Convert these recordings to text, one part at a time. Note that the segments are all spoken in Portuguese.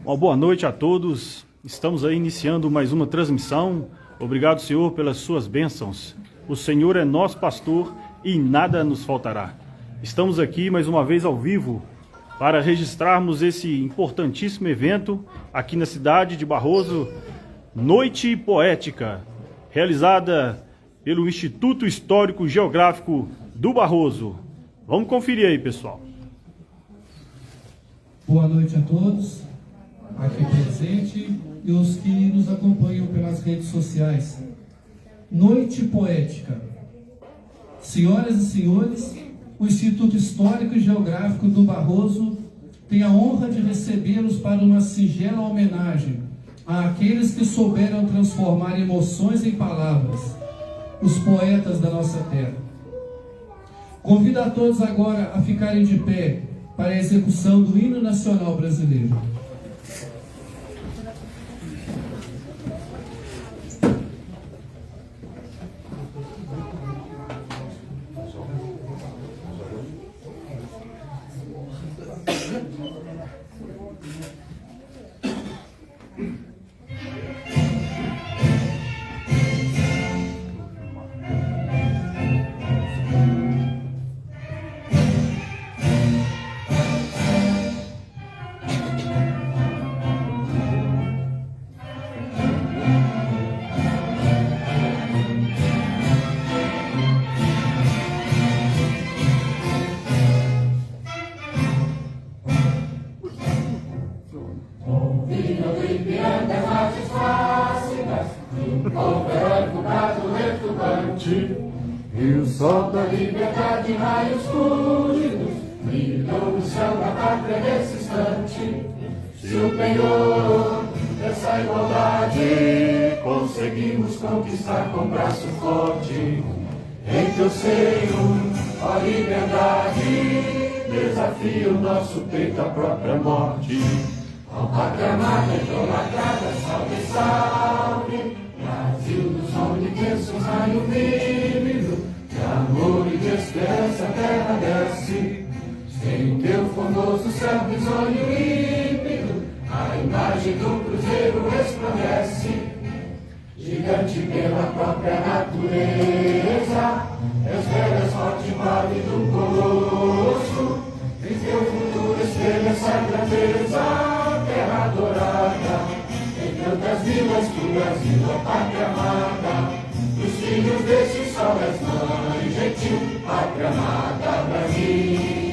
Uma boa noite a todos. Estamos aí iniciando mais uma transmissão. Obrigado, Senhor, pelas suas bênçãos. O Senhor é nosso pastor e nada nos faltará. Estamos aqui mais uma vez ao vivo para registrarmos esse importantíssimo evento aqui na cidade de Barroso, Noite Poética, realizada pelo Instituto Histórico Geográfico do Barroso. Vamos conferir aí, pessoal. Boa noite a todos aqui presente e os que nos acompanham pelas redes sociais. Noite Poética. Senhoras e senhores, o Instituto Histórico e Geográfico do Barroso tem a honra de recebê-los para uma singela homenagem àqueles que souberam transformar emoções em palavras, os poetas da nossa terra. Convido a todos agora a ficarem de pé para a execução do Hino Nacional Brasileiro. E o sol da liberdade em raios fúlgidos brilhou no céu da pátria nesse instante. Se o penhor dessa igualdade conseguimos conquistar com braço forte, em teu seio, ó liberdade, desafia o nosso peito à própria morte. Ó pátria amada, idolatrada, salve, salve, Brasil dos omnidensos, raio vívido, de amor e de esperança a terra desce. Em teu formoso céu risonho límpido, a imagem do cruzeiro resplandece. Gigante pela própria natureza, és velhas forte vale do colosso. Em teu futuro espelha essa grandeza, terra adorada. Em tantas vilas do Brasil, a pátria amada, os filhos desse sol és mãe gentil, pátria amada Brasil.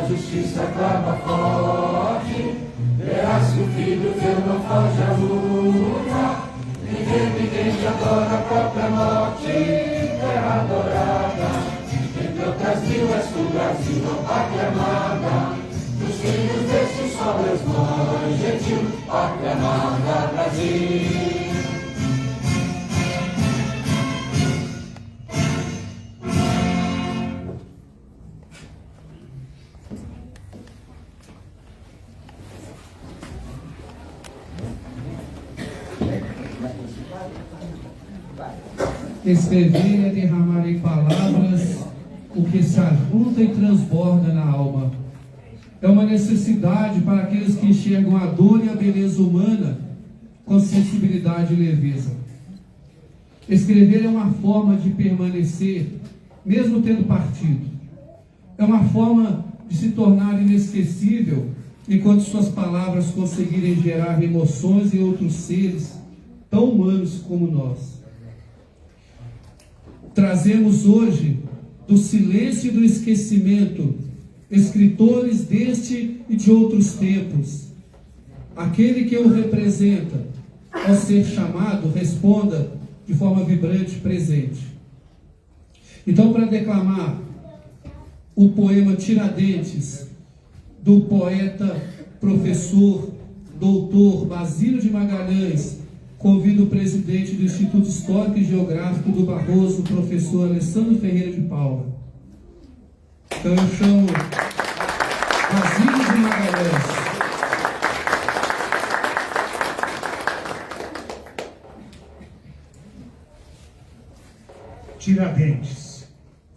Justiça clama forte, verás que o filho teu não foge à luta. Ninguém te adora a própria morte, terra adorada. Entre outras mil és tu, Brasil, ó pátria amada. Dos filhos deste sol és mãe gentil, pátria amada Brasil. Escrever é derramar em palavras o que se ajunta e transborda na alma. É uma necessidade para aqueles que enxergam a dor e a beleza humana com sensibilidade e leveza. Escrever é uma forma de permanecer, mesmo tendo partido. É uma forma de se tornar inesquecível, enquanto suas palavras conseguirem gerar emoções em outros seres tão humanos como nós. Trazemos hoje, do silêncio e do esquecimento, escritores deste e de outros tempos. Aquele que o representa, ao ser chamado, responda de forma vibrante, presente. Então, para declamar o poema Tiradentes, do poeta, professor, doutor Basílio de Magalhães, convido o presidente do Instituto Histórico e Geográfico do Barroso, professor Alessandro Ferreira de Paula. Então eu chamo Basílio de Magalhães. Tiradentes.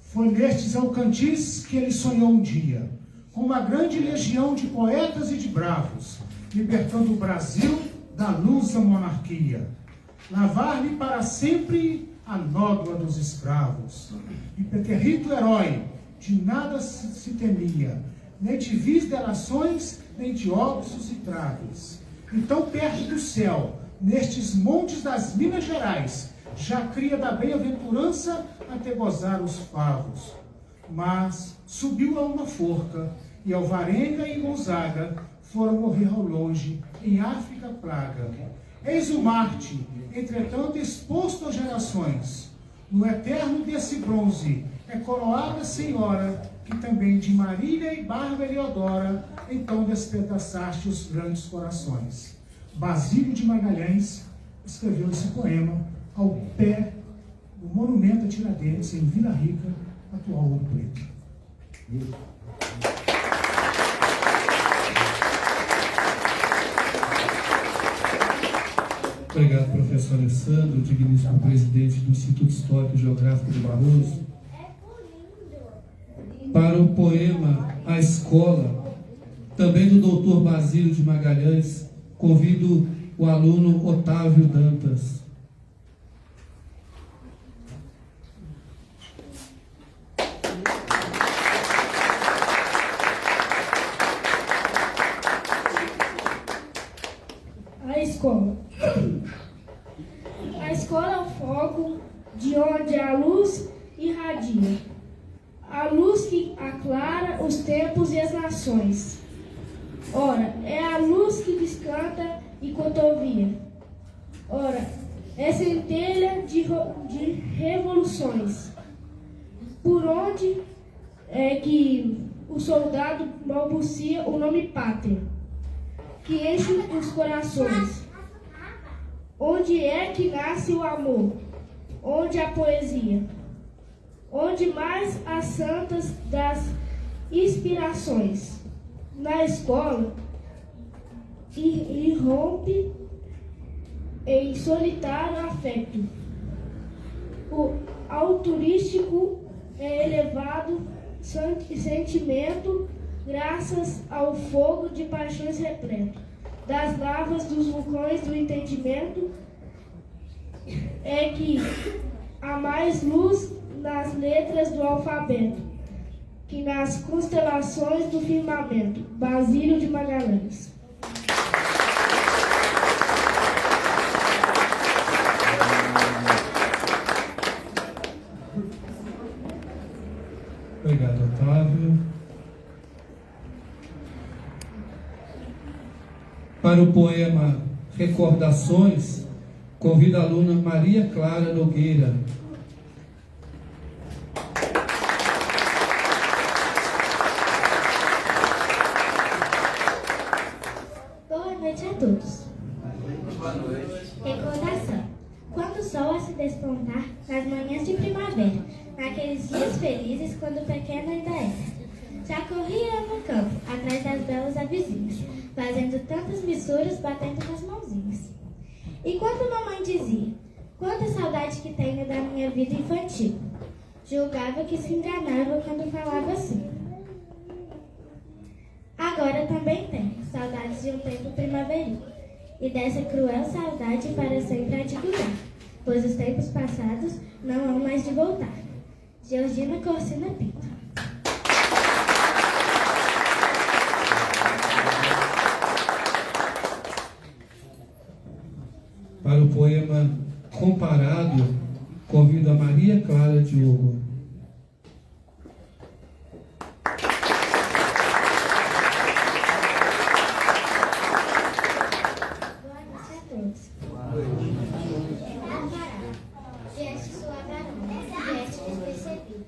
Foi nestes Alcantis que ele sonhou um dia, com uma grande legião de poetas e de bravos, libertando o Brasil da lusa monarquia, lavar-lhe para sempre a nódoa dos escravos. E pequerrito herói, de nada se temia, nem de vis delações, nem de óbitos e traves. Então, perto do céu, nestes montes das Minas Gerais, já cria da bem-aventurança até gozar os favos. Mas subiu a uma forca, e Alvarenga e Gonzaga foram morrer ao longe, em África praga. Eis o Marte, entretanto exposto às gerações. No eterno desse bronze é coroada a senhora, que também de Marília e Bárbara Eleodora, então despedaçaste os grandes corações. Basílio de Magalhães escreveu esse poema ao pé do monumento a Tiradentes, em Vila Rica, atual Ouro Preto. Obrigado, professor Alessandro, digníssimo presidente do Instituto Histórico e Geográfico do Barroso. Para o poema A Escola, também do doutor Basílio de Magalhães, convido o aluno Otávio Dantas. A escola. A escola é o foco de onde a luz irradia. A luz que aclara os tempos e as nações. Ora, é a luz que descanta e cotovia. Ora, é centelha de revoluções. Por onde é que o soldado balbucia o nome pátria, que enche os corações. Onde é que nasce o amor? Onde a poesia? Onde mais as santas das inspirações? Na escola, irrompe em solitário afeto. O altruístico é elevado sentimento, graças ao fogo de paixões repleto, das lavas dos vulcões do entendimento, é que há mais luz nas letras do alfabeto, que nas constelações do firmamento. Basílio de Magalhães. Obrigado, Otávio. Para o poema Recordações, convido a aluna Maria Clara Nogueira. Boa noite a todos. Boa noite. Recordação. Quando o sol a se despontar nas manhãs de primavera, naqueles dias felizes quando pequeno ainda era, já corria no campo, atrás das belas avizinhas, fazendo tantas missuras, batendo nas mãozinhas. E quando mamãe dizia, quanta saudade que tenho da minha vida infantil, julgava que se enganava quando falava assim. Agora agora também tenho saudades de um tempo primaveril, e dessa cruel saudade para sempre há de durar, pois os tempos passados não hão mais de voltar. Georgina Corsina Pinto. Para o poema Comparado, convido a Maria Clara Diogo. Boa noite a todos. Comparado. Vieste suavarão, vieste despercebido.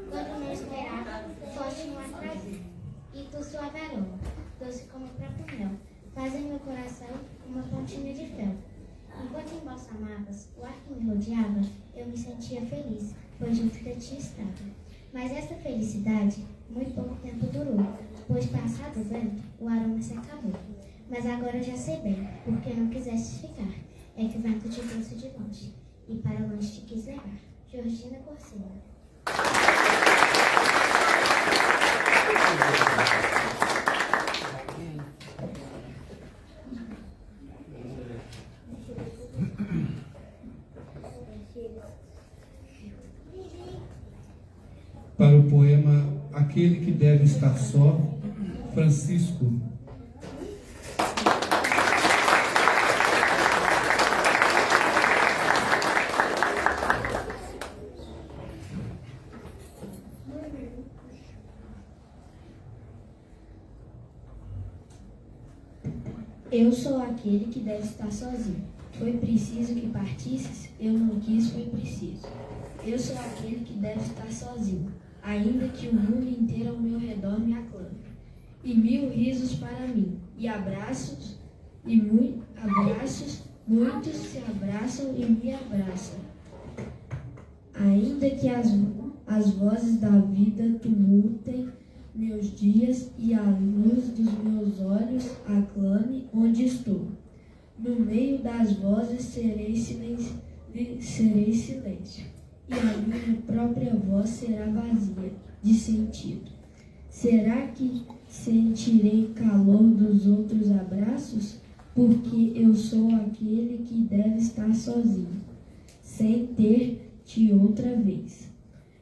Quando não esperava, foste um atraso. E tu suavarão, doce como o próprio mel, faz em meu coração uma pontinha de fel. Enquanto embalsamavas, o ar que me rodeava, eu me sentia feliz, pois junto de ti estava. Mas essa felicidade muito pouco tempo durou, pois passado o vento, o aroma se acabou. Mas agora já sei bem, porque não quiseste ficar, é que o vento te trouxe de longe, e para longe te quis levar. Georgina Corsina. Para o poema Aquele que Deve Estar Só, Francisco. Eu sou aquele que deve estar sozinho. Foi preciso que partisses, eu não quis, foi preciso. Eu sou aquele que deve estar sozinho, ainda que o mundo inteiro ao meu redor me aclame. E 1000 risos para mim, e abraços, muitos se abraçam e me abraçam. Ainda que as vozes da vida tumultem meus dias e a luz dos meus olhos aclame onde estou. No meio das vozes serei silêncio, e a minha própria voz será vazia de sentido. Será que sentirei calor dos outros abraços? Porque eu sou aquele que deve estar sozinho, sem ter-te outra vez.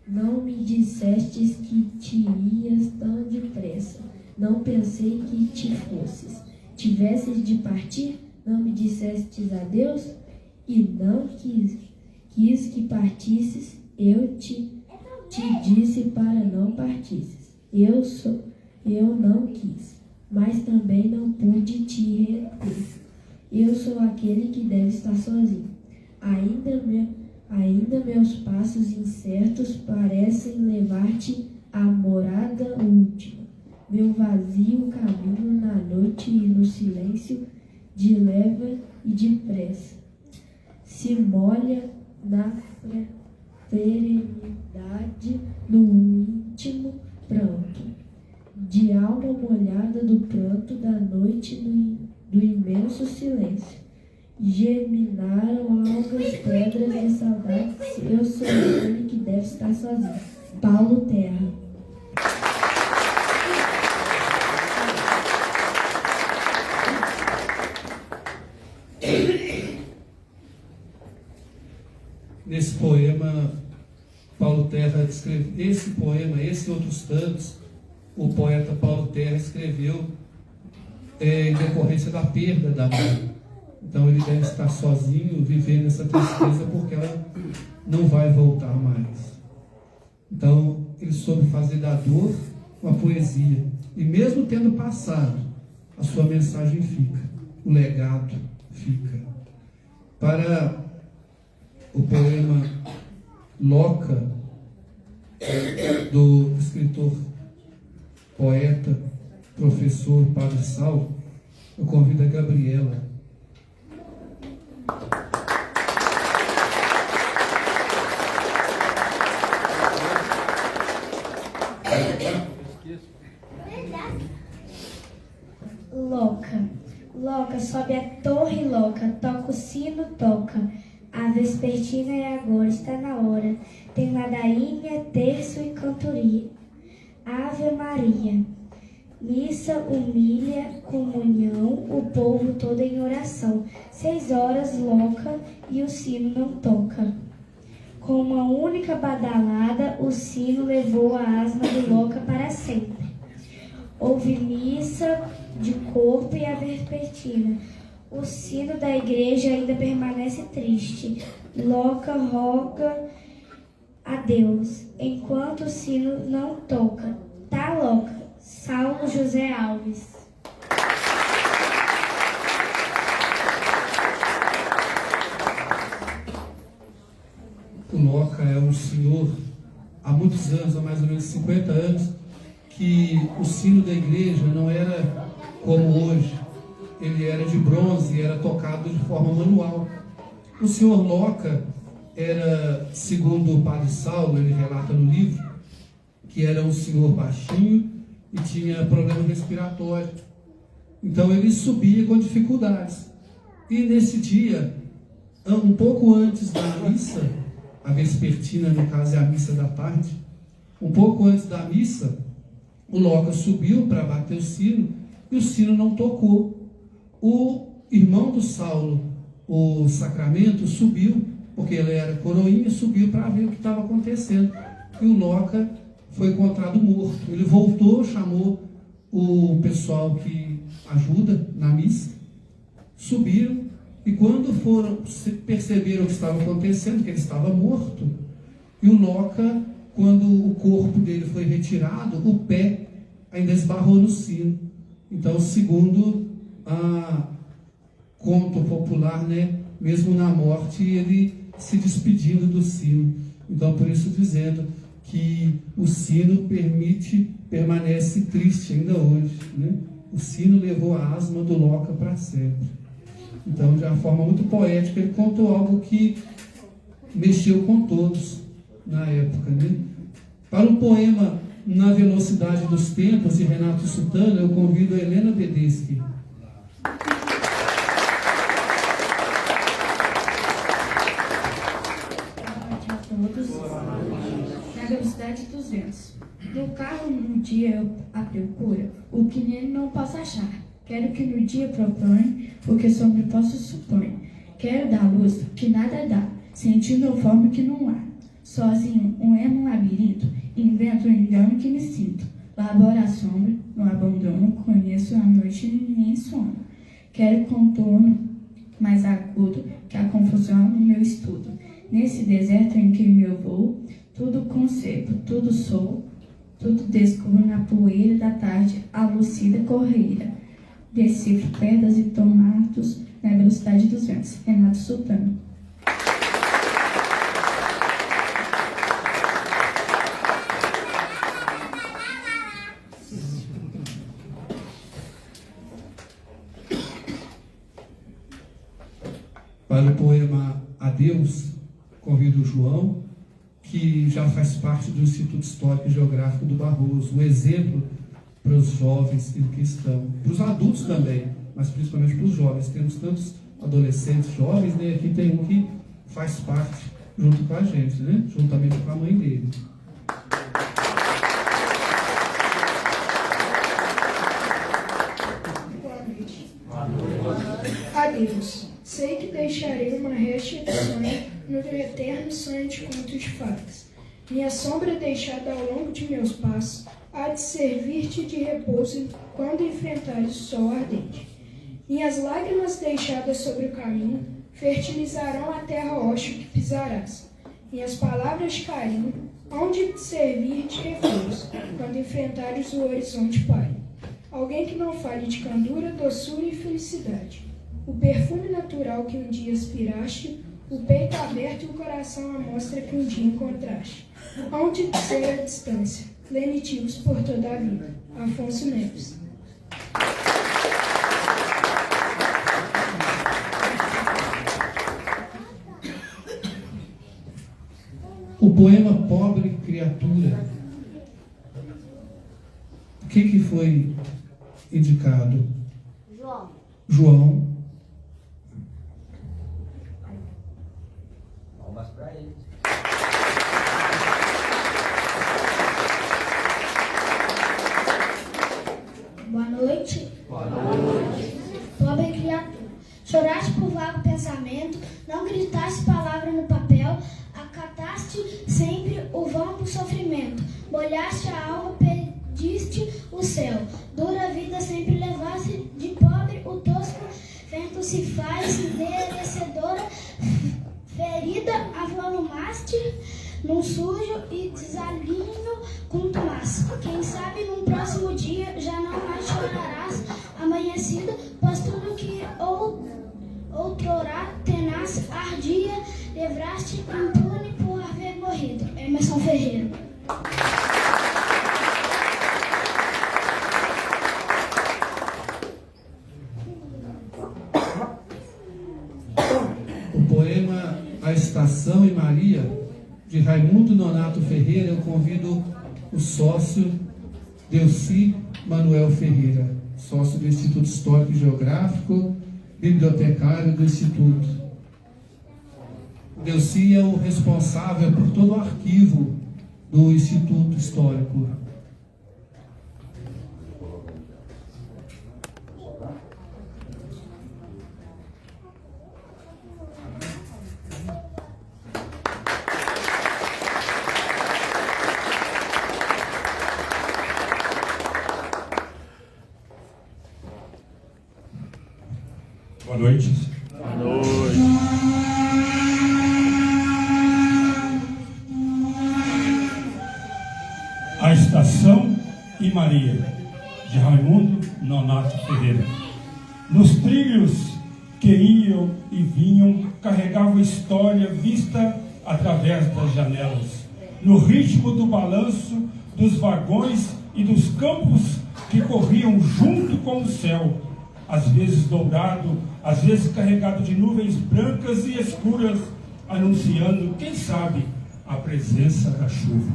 Não me dissestes que te ias tão depressa, não pensei que te fosses. Tivesses de partir, não me dissestes adeus, e não quis que partisses, eu te disse para não partisses. Eu não quis, mas também não pude te reter. Eu sou aquele que deve estar sozinho. Ainda meus passos incertos parecem levar-te à morada última. Meu vazio caminho na noite e no silêncio, de leva e depressa. Se molha na serenidade, no íntimo pranto. De alma molhada do pranto da noite, do imenso silêncio. Germinaram algas, pedras e saudades. Eu sou aquele que deve estar sozinho. Paulo Terra. Nesse poema, Paulo Terra escreveu esse poema, esse e outros tantos, o poeta Paulo Terra escreveu em decorrência da perda da mãe. Então ele deve estar sozinho, vivendo essa tristeza, porque ela não vai voltar mais. Então ele soube fazer da dor uma poesia. E mesmo tendo passado, a sua mensagem fica, o legado fica. Para o poema Loca, do escritor, poeta, professor Padre Sal, eu convido a Gabriela. Louca, sobe a torre louca, toca o sino, toca. A vespertina é agora, está na hora. Tem ladainha, terço e cantoria. Ave Maria. Missa, humilha, comunhão, o povo todo em oração. 6 horas, loca, e o sino não toca. Com uma única badalada, o sino levou a asma do loca para sempre. Houve missa de corpo e a vespertina. O sino da igreja ainda permanece triste. Loca roga a Deus, enquanto o sino não toca. Tá louca. Saulo José Alves. O Loca é um senhor, há muitos anos, há mais ou menos 50 anos, que o sino da igreja não era como hoje. Ele era de bronze e era tocado de forma manual. O senhor Loca era, segundo o padre Saulo, ele relata no livro, que era um senhor baixinho e tinha problema respiratório. Então ele subia com dificuldades. E nesse dia, um pouco antes da missa, a vespertina, no caso é a missa da tarde, um pouco antes da missa, o Loca subiu para bater o sino e o sino não tocou. O irmão do Saulo, o Sacramento, subiu, porque ele era coroinha, subiu para ver o que estava acontecendo. E o Loca foi encontrado morto. Ele voltou, chamou o pessoal que ajuda na missa, subiram, e quando perceberam o que estava acontecendo, que ele estava morto, e o Loca, quando o corpo dele foi retirado, o pé ainda esbarrou no sino. Então, segundo a conto popular, né, mesmo na morte, ele se despedindo do sino. Então, por isso dizendo que o sino permanece triste ainda hoje, né? O sino levou a asma do Loca para sempre. Então, de uma forma muito poética, ele contou algo que mexeu com todos na época, né? Para o poema Na Velocidade dos Tempos, de Renato Sutana, eu convido a Helena Bedeschi. Na velocidade dos ventos. No carro no dia eu a procura, o que nele não posso achar. Quero que no dia propõe, o que sobre posso supor. Quero dar luz, que nada dá, sentindo a forma que não há. Sozinho, no labirinto, invento o engano que me sinto. Laboro a sombra, no abandono, conheço a noite e nem sono. Quero contorno mais agudo que a confusão no meu estudo. Nesse deserto em que eu vou, tudo concebo, tudo sou, tudo descubro na poeira da tarde, a lucida correira. Decifro pedras e tomatos na velocidade dos ventos. Renato Sutana. Para o poema Adeus, convido o João, que já faz parte do Instituto Histórico e Geográfico do Barroso, um exemplo para os jovens que estão, para os adultos também, mas principalmente para os jovens. Temos tantos adolescentes jovens, né? Aqui tem um que faz parte junto com a gente, né? Juntamente com a mãe dele. Adeus. Sei que deixarei uma réstia de sonho no eterno sonho de contos de fadas. Minha sombra deixada ao longo de meus passos há de servir-te de repouso quando enfrentares o sol ardente. Minhas lágrimas deixadas sobre o caminho fertilizarão a terra hóstil que pisarás. Minhas palavras de carinho hão de servir de repouso quando enfrentares o horizonte pálido. Alguém que não fale de candura, doçura e felicidade. O perfume natural que um dia aspiraste, o peito aberto e o coração à mostra que um dia encontraste. Onde ser a distância, lenitivos por toda a vida. Afonso Neves. O poema Pobre Criatura. O que foi indicado? João. Palmas para ele. Pobre criatura, choraste por vago pensamento, não gritaste palavra no papel, acataste sempre o vão do sofrimento, molhaste a alma, pediste o céu, dura vida sempre levaste, de pobre o tosco vento se faz merecedora, ferida avolumaste, num sujo e desalinho contumaste. Quem sabe num próximo dia já não mais chorarás, amanhecido, pois tudo que outrora tenaz ardia, livraste impune por haver morrido. Emerson Ferreira. O poema A Estação e Maria, de Raimundo Nonato Ferreira, eu convido o sócio Delci Manuel Ferreira, sócio do Instituto Histórico e Geográfico, bibliotecário do Instituto. Delci é o responsável por todo o arquivo do Instituto Histórico. Boa noite. Boa noite. A Estação e Maria, de Raimundo Nonato Ferreira. Nos trilhos que iam e vinham, carregavam história vista através das janelas. No ritmo do balanço dos vagões e dos campos que corriam junto com o céu, às vezes dourado, às vezes carregado de nuvens brancas e escuras, anunciando, quem sabe, a presença da chuva.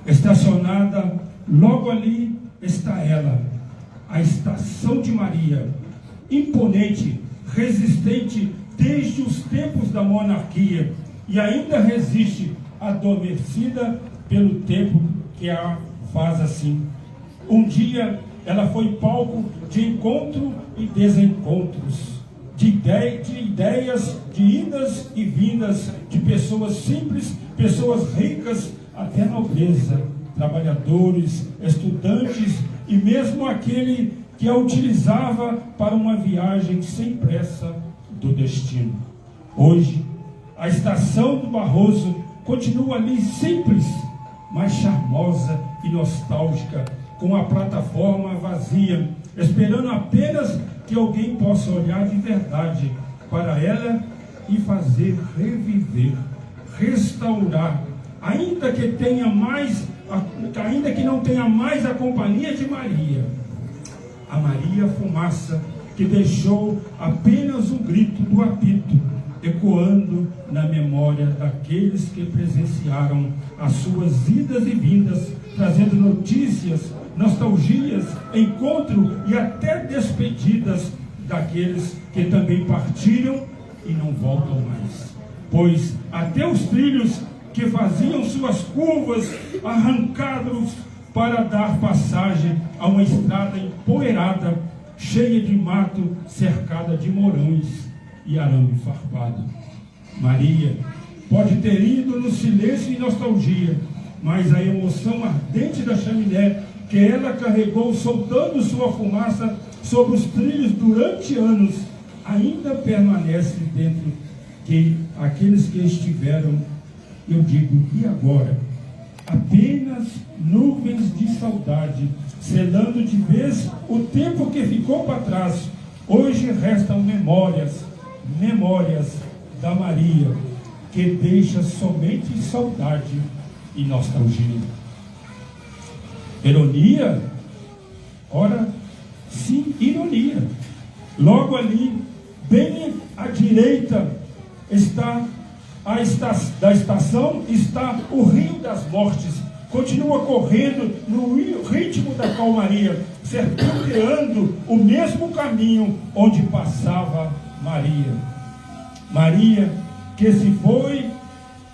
Estacionada logo ali está ela, a Estação de Maria, imponente, resistente desde os tempos da monarquia, e ainda resiste, adormecida pelo tempo que a faz assim. Um dia ela foi palco de encontro e desencontros, de ideias, de idas e vindas, de pessoas simples, pessoas ricas, até nobreza, trabalhadores, estudantes e mesmo aquele que a utilizava para uma viagem sem pressa do destino. Hoje, a Estação do Barroso continua ali simples, mas charmosa e nostálgica, com a plataforma vazia, esperando apenas que alguém possa olhar de verdade para ela e fazer reviver, restaurar, ainda que não tenha mais a companhia de Maria, a Maria Fumaça, que deixou apenas o grito do apito, ecoando na memória daqueles que presenciaram as suas idas e vindas, trazendo notícias, nostalgias, encontro e até despedidas daqueles que também partiram e não voltam mais. Pois até os trilhos que faziam suas curvas arrancados para dar passagem a uma estrada empoeirada, cheia de mato, cercada de morões e arame farpado. Maria pode ter ido no silêncio e nostalgia, mas a emoção ardente da chaminé que ela carregou soltando sua fumaça sobre os trilhos durante anos, ainda permanece dentro de aqueles que estiveram, eu digo, e agora? Apenas nuvens de saudade, selando de vez o tempo que ficou para trás. Hoje restam memórias da Maria, que deixa somente saudade e nostalgia. Ironia? Ora, sim, ironia. Logo ali, bem à direita, da estação está o Rio das Mortes. Continua correndo no ritmo da calmaria, serpenteando o mesmo caminho onde passava Maria. Maria, que se foi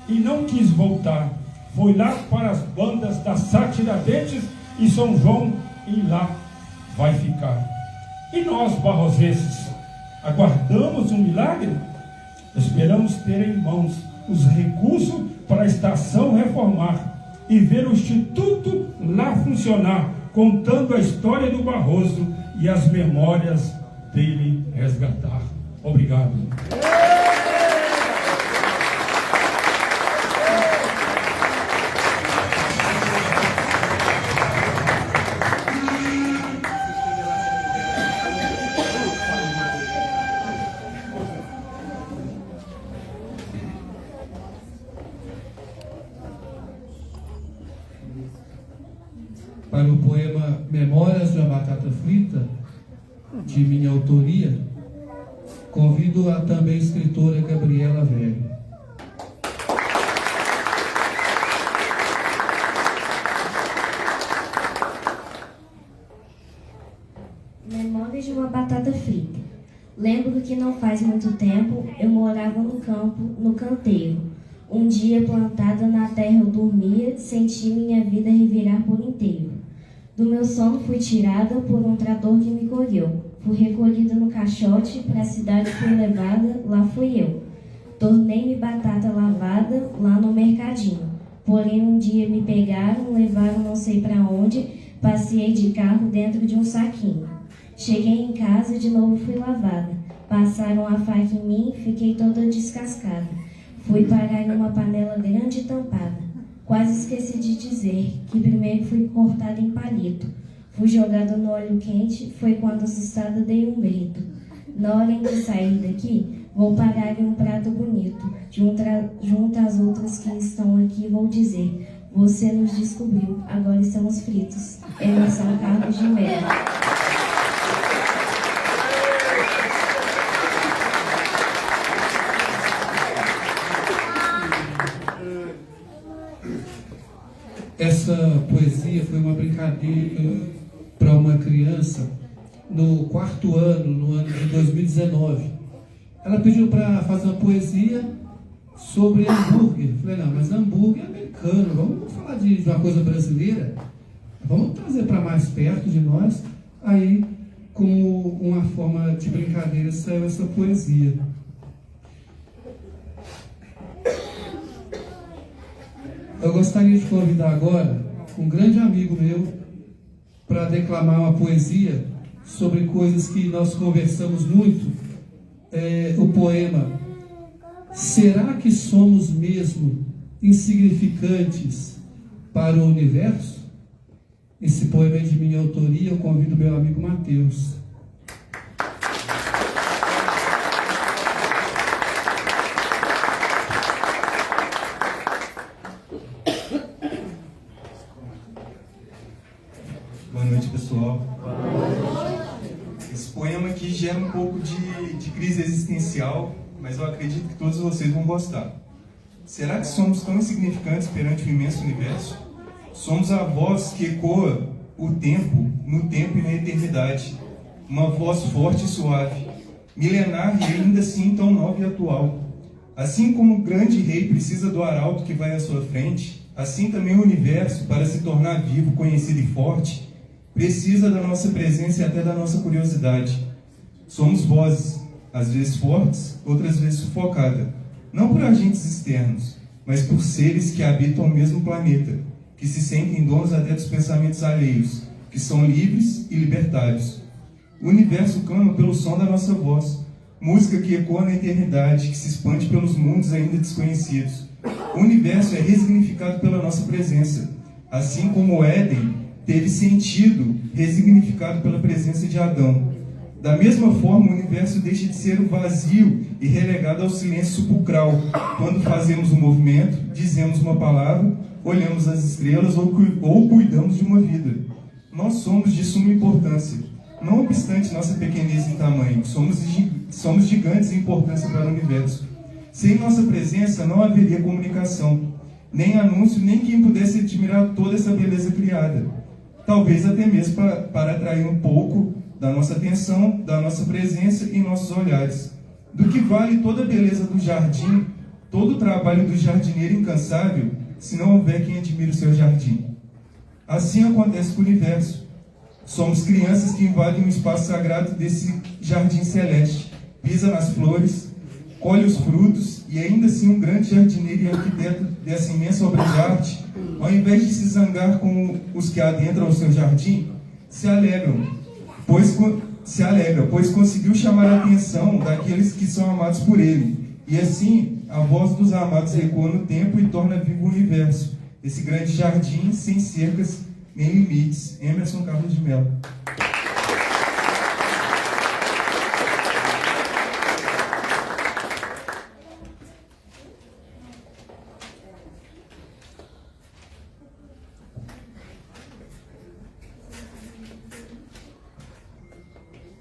e não quis voltar, foi lá para as bandas da Sátira Dentes e São João, e lá vai ficar. E nós, barrosenses, aguardamos um milagre? Esperamos ter em mãos os recursos para a estação reformar e ver o Instituto lá funcionar, contando a história do Barroso e as memórias dele resgatar. Obrigado. Para o poema Memórias de uma Batata Frita, de minha autoria, convido a também escritora Gabriela Velho. Memórias de uma batata frita. Lembro que não faz muito tempo eu morava no campo, no canteiro. Um dia plantada na terra eu dormia, senti minha vida revirar por inteiro. Do meu sono fui tirada por um trator que me colheu. Fui recolhida no caixote, pra cidade fui levada, lá fui eu. Tornei-me batata lavada lá no mercadinho. Porém um dia me pegaram, levaram não sei pra onde, passei de carro dentro de um saquinho. Cheguei em casa e de novo fui lavada. Passaram a faca em mim, fiquei toda descascada. Fui parar em uma panela grande e tampada. Quase esqueci de dizer que primeiro fui cortada em palito. Fui jogada no óleo quente, foi quando assustada dei um grito. Na hora em que sair daqui, vou parar em um prato bonito. Junto às outras que estão aqui, vou dizer: você nos descobriu, agora estamos fritos. Emerson Carlos de Mello. Essa poesia foi uma brincadeira para uma criança no quarto ano, no ano de 2019. Ela pediu para fazer uma poesia sobre hambúrguer. Falei, não, mas hambúrguer é americano, vamos falar de uma coisa brasileira, vamos trazer para mais perto de nós. Aí, como uma forma de brincadeira, saiu essa poesia. Eu gostaria de convidar agora um grande amigo meu para declamar uma poesia sobre coisas que nós conversamos muito. O poema Será que somos mesmo insignificantes para o universo? Esse poema é de minha autoria, eu convido meu amigo Matheus. Boa noite, pessoal. Esse poema aqui gera um pouco de crise existencial, mas eu acredito que todos vocês vão gostar. Será que somos tão insignificantes perante o imenso universo? Somos a voz que ecoa o tempo, no tempo e na eternidade. Uma voz forte e suave, milenar e ainda assim tão nova e atual. Assim como o grande rei precisa do arauto que vai à sua frente, assim também o universo, para se tornar vivo, conhecido e forte, precisa da nossa presença e até da nossa curiosidade. Somos vozes, às vezes fortes, outras vezes sufocadas, não por agentes externos, mas por seres que habitam o mesmo planeta, que se sentem donos até dos pensamentos alheios, que são livres e libertários. O universo clama pelo som da nossa voz, música que ecoa na eternidade, que se expande pelos mundos ainda desconhecidos. O universo é resignificado pela nossa presença, assim como o Éden teve sentido resignificado pela presença de Adão. Da mesma forma, o universo deixa de ser vazio e relegado ao silêncio sepulcral, quando fazemos um movimento, dizemos uma palavra, olhamos as estrelas ou cuidamos de uma vida. Nós somos de suma importância. Não obstante nossa pequenez em tamanho, somos gigantes em importância para o universo. Sem nossa presença não haveria comunicação, nem anúncio, nem quem pudesse admirar toda essa beleza criada. Talvez até mesmo para atrair um pouco da nossa atenção, da nossa presença e nossos olhares. Do que vale toda a beleza do jardim, todo o trabalho do jardineiro incansável, se não houver quem admire o seu jardim? Assim acontece com o universo. Somos crianças que invadem o espaço sagrado desse jardim celeste, pisa nas flores, colhe os frutos e ainda assim um grande jardineiro e arquiteto dessa imensa obra de arte, ao invés de se zangar com os que adentram o seu jardim, se alegra, pois conseguiu chamar a atenção daqueles que são amados por ele. E assim, a voz dos amados ecoa no tempo e torna vivo o universo, esse grande jardim sem cercas nem limites. Emerson Carlos de Mello.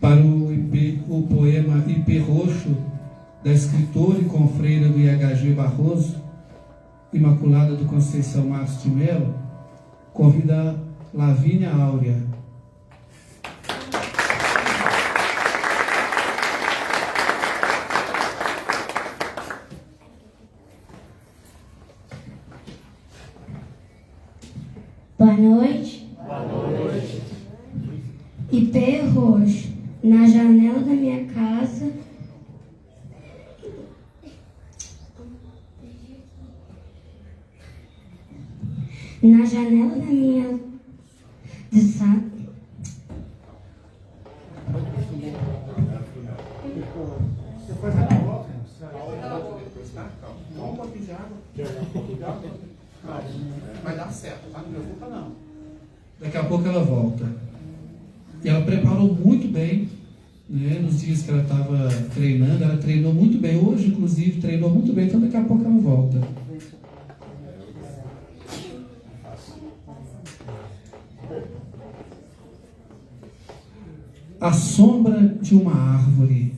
Para o poema IP Roxo, da escritora e confreira do IHG Barroso, Imaculada do Conceição Marcos de Mello, convida Lavínia Áurea. Boa noite. Boa noite. IP Roxo. Na janela da minha casa, na janela da minha Vai dar certo, tá? Não preocupa não. Daqui a pouco ela volta. E ela preparou muito bem, né, nos dias que ela estava treinando, ela treinou muito bem. Hoje, inclusive, treinou muito bem, então daqui a pouco ela volta. A Sombra de uma Árvore,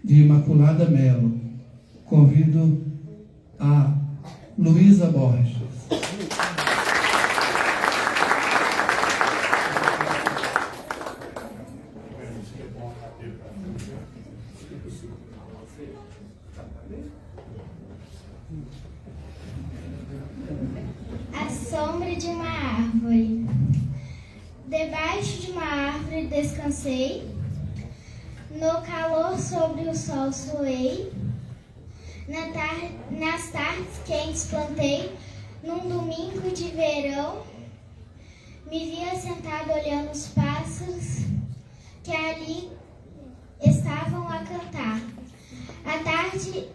de Imaculada Mello. Convido a Luísa Borges. A sombra de uma árvore. Debaixo de uma árvore descansei, no calor sobre o sol suei, nas tardes quentes plantei, num domingo de verão, me via sentado olhando os pássaros que ali estavam a cantar. A tarde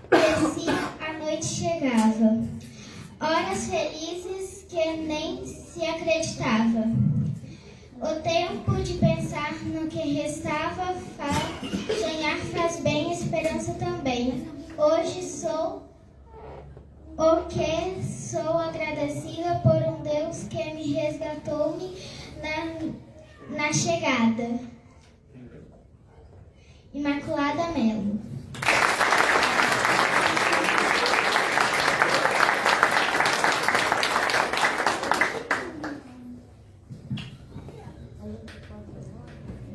descia, a noite chegava, horas felizes que nem se acreditava. O tempo de pensar no que restava, sonhar faz bem, esperança também. Hoje sou o que sou agradecida por um Deus que me resgatou-me na chegada. Imaculada Mello.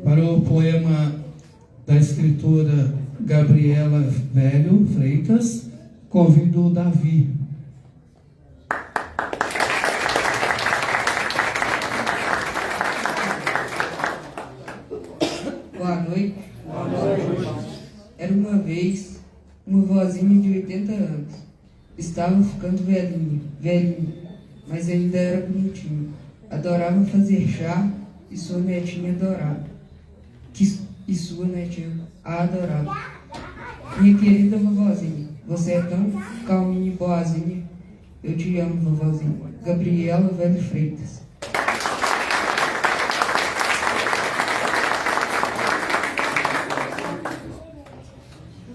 Para o poema da escritora Gabriela Velho Freitas, convido o Davi. Boa noite. Boa noite. Era uma vez uma vozinha de 80 anos. Estava ficando velhinho, mas ainda era bonitinho. Adorava fazer chá e sua netinha adorava. E sua netinha a adorava. Minha querida vovozinha, você é tão calminha e boazinha. Eu te amo, vovozinha. Gabriela Velho Freitas.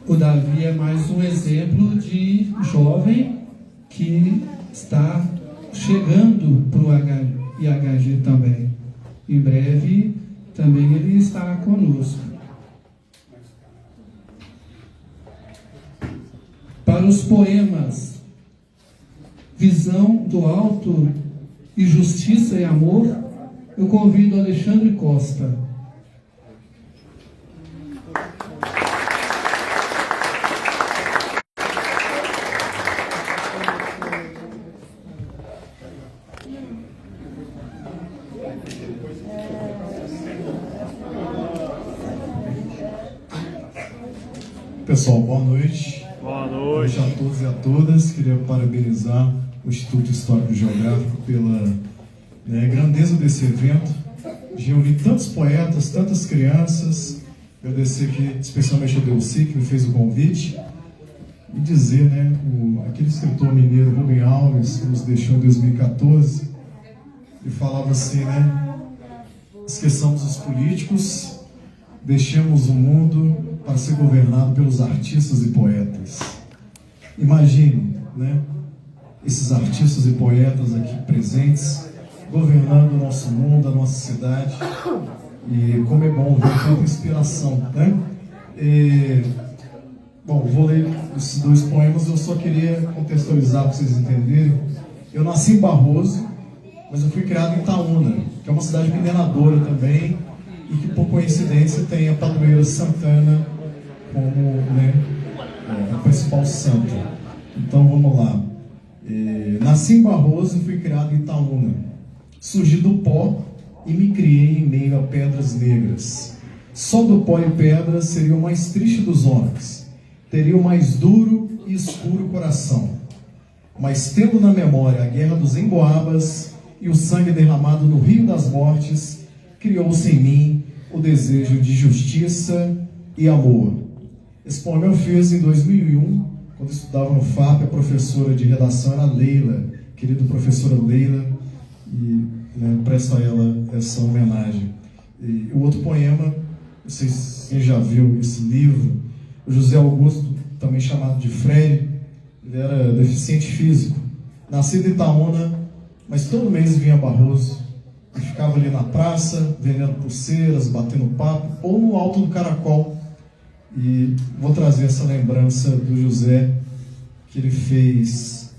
O Davi é mais um exemplo de jovem que está chegando para o IHG também. Em breve também ele estará conosco. Para os poemas Visão do Alto e Justiça e Amor, eu convido Alexandre Costa. Pessoal, boa noite. Boa noite. A todos e a todas. Queria parabenizar o Instituto Histórico e Geográfico pela grandeza desse evento, de reunir tantos poetas, tantas crianças. Agradecer aqui especialmente ao Delci, que me fez o convite, e dizer, aquele escritor mineiro Rubem Alves, que nos deixou em 2014, ele falava assim, esqueçamos os políticos, deixemos o mundo para ser governado pelos artistas e poetas. Imagine, esses artistas e poetas aqui presentes, governando o nosso mundo, a nossa cidade, e como é bom ver tanta inspiração, Bom, vou ler esses 2 poemas, eu só queria contextualizar para vocês entenderem. Eu nasci em Barroso, mas eu fui criado em Itaúna, que é uma cidade mineradora também, e que por coincidência tem a padroeira Santana como a principal santa. Então vamos lá. Nasci em Barroso e fui criado em Itaúna. Surgi do pó e me criei em meio a pedras negras. Só do pó e pedras seria o mais triste dos homens. Teria o mais duro e escuro coração. Mas tendo na memória a guerra dos Emboabas e o sangue derramado no Rio das Mortes, criou-se em mim o desejo de justiça e amor. Esse poema eu fiz em 2001, quando eu estudava no FAP. A professora de redação era Leila, querida professora Leila, e presto a ela essa homenagem. E o outro poema, quem já viu esse livro, o José Augusto, também chamado de Freire, ele era deficiente físico, nascido em Itaúna, mas todo mês vinha a Barroso e ficava ali na praça, vendendo pulseiras, batendo papo, ou no alto do Caracol. E vou trazer essa lembrança do José, que ele fez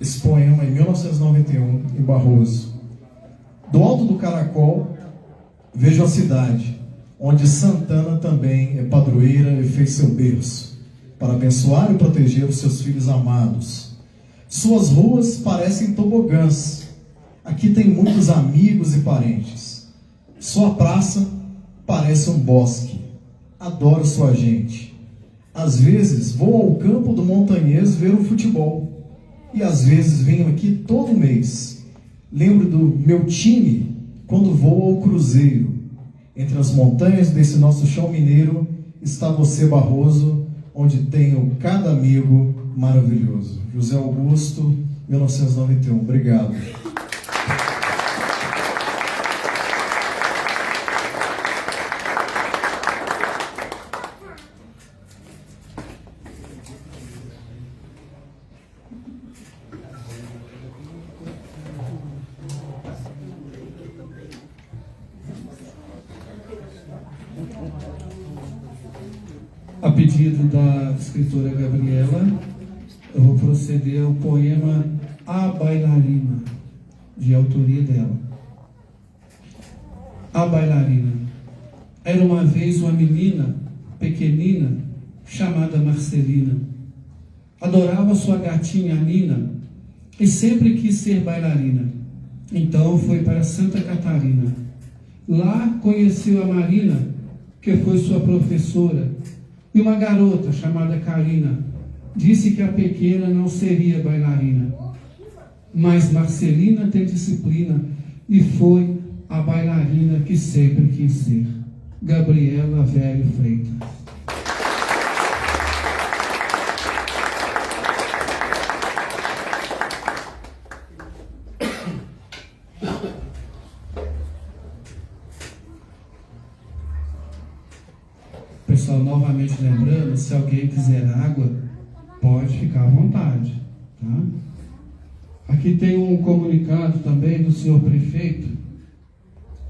esse poema em 1991, em Barroso. Do alto do Caracol, vejo a cidade, onde Santana também é padroeira e fez seu berço, para abençoar e proteger os seus filhos amados. Suas ruas parecem tobogãs. Aqui tem muitos amigos e parentes. Sua praça parece um bosque. Adoro sua gente. Às vezes vou ao campo do Montanhês ver o futebol. E às vezes venho aqui todo mês. Lembro do meu time quando vou ao Cruzeiro. Entre as montanhas desse nosso chão mineiro está você, Barroso, onde tenho cada amigo maravilhoso. José Augusto, 1991. Obrigado. A pedido da escritora Gabriela, eu vou proceder ao poema A Bailarina, de autoria dela. A Bailarina. Era uma vez uma menina pequenina chamada Marcelina. Adorava sua gatinha Nina e sempre quis ser bailarina. Então foi para Santa Catarina. Lá conheceu a Marina, que foi sua professora, e uma garota chamada Karina. Disse que a pequena não seria bailarina. Mas Marcelina tem disciplina e foi a bailarina que sempre quis ser. Gabriela Velho Freitas. Pessoal, novamente lembrando, se alguém quiser água, pode ficar à vontade, tá? Aqui tem um comunicado também do senhor prefeito,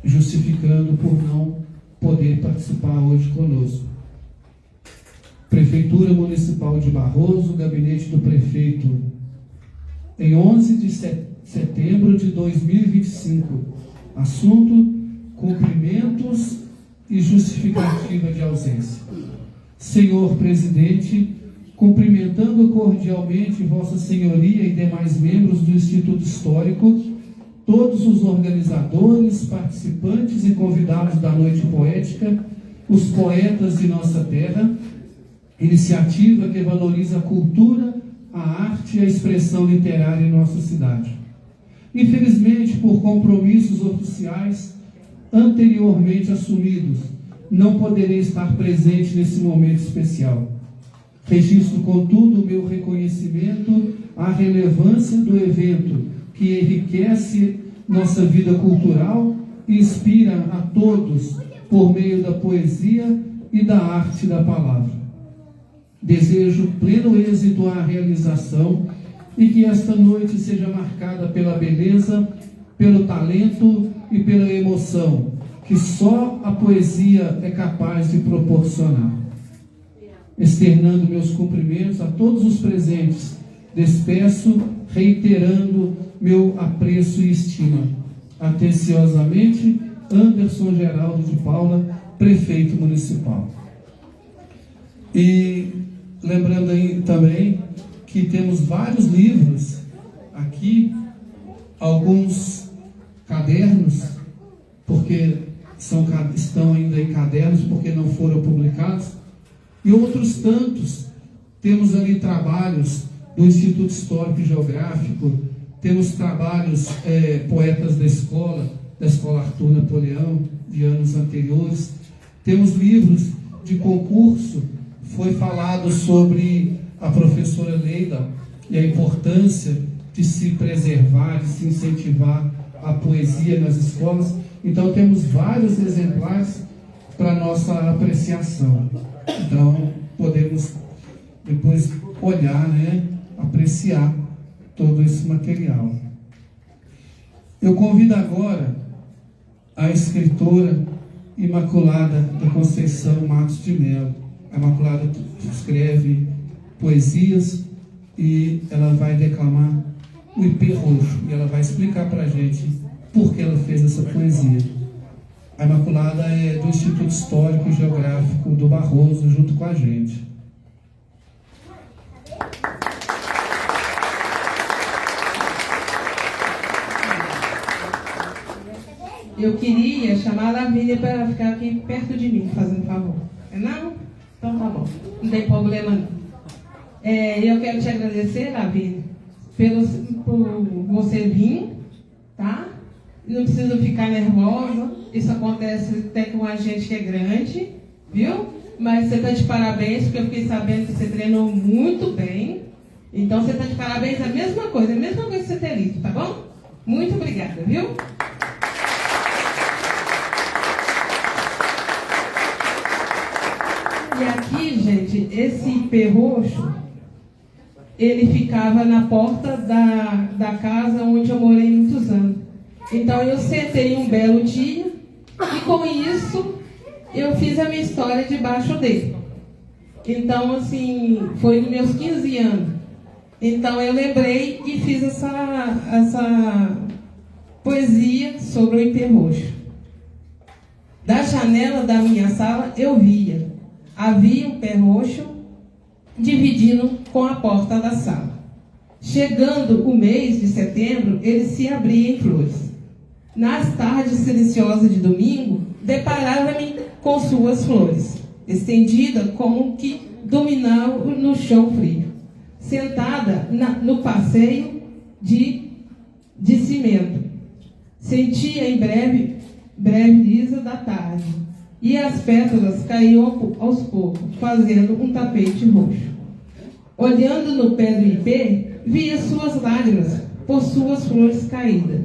justificando por não poder participar hoje conosco. Prefeitura Municipal de Barroso, gabinete do prefeito, em 11 de setembro de 2025. Assunto: cumprimentos e justificativa de ausência. Senhor presidente, cumprimentando cordialmente Vossa Senhoria e demais membros do Instituto Histórico, todos os organizadores, participantes e convidados da Noite Poética, os poetas de nossa terra, iniciativa que valoriza a cultura, a arte e a expressão literária em nossa cidade. Infelizmente, por compromissos oficiais anteriormente assumidos, não poderei estar presente nesse momento especial. Registro, contudo, o meu reconhecimento à relevância do evento, que enriquece nossa vida cultural e inspira a todos por meio da poesia e da arte da palavra. Desejo pleno êxito à realização e que esta noite seja marcada pela beleza, pelo talento e pela emoção que só a poesia é capaz de proporcionar. Externando meus cumprimentos a todos os presentes, despeço reiterando meu apreço e estima. Atenciosamente, Anderson Geraldo de Paula, prefeito municipal. E lembrando aí também que temos vários livros aqui, alguns cadernos, porque estão ainda em cadernos, porque não foram publicados, e outros tantos. Temos ali trabalhos do Instituto Histórico e Geográfico, temos trabalhos poetas da escola Arthur Napoleão, de anos anteriores, temos livros de concurso. Foi falado sobre a professora Leila e a importância de se preservar, de se incentivar a poesia nas escolas. Então temos vários exemplares para nossa apreciação. Então podemos depois olhar, apreciar todo esse material. Eu convido agora a escritora Imaculada da Conceição Matos de Mello. A Imaculada escreve poesias e ela vai declamar o Ipê Roxo, e ela vai explicar para a gente por que ela fez essa poesia. A Imaculada é do Instituto Histórico e Geográfico do Barroso, junto com a gente. Eu queria chamar a Lavínia para ela ficar aqui perto de mim, fazendo favor. Não? Então tá bom. Não tem problema não. Eu quero te agradecer, Lavínia, por você vir, tá? Não precisa ficar nervosa. Isso acontece até com a gente que é grande, viu? Mas você está de parabéns, porque eu fiquei sabendo que você treinou muito bem. Então você está de parabéns, a mesma coisa que você ter lido, tá bom? Muito obrigada, viu? E aqui, gente, esse Ipê Roxo, ele ficava na porta da casa onde eu morei muitos anos. Então eu sentei um belo dia e com isso eu fiz a minha história debaixo dele. Então, assim, foi nos meus 15 anos. Então eu lembrei e fiz essa poesia sobre o Ipê Roxo. Da janela da minha sala eu via. Havia um pé roxo dividindo com a porta da sala. Chegando o mês de setembro, ele se abria em flores. Nas tardes silenciosas de domingo, deparava-me com suas flores, estendida como que dominava no chão frio, sentada no passeio de cimento. Sentia em breve brisa da tarde, e as pétalas caíam aos poucos, fazendo um tapete roxo. Olhando no pé do ipê, via suas lágrimas por suas flores caídas,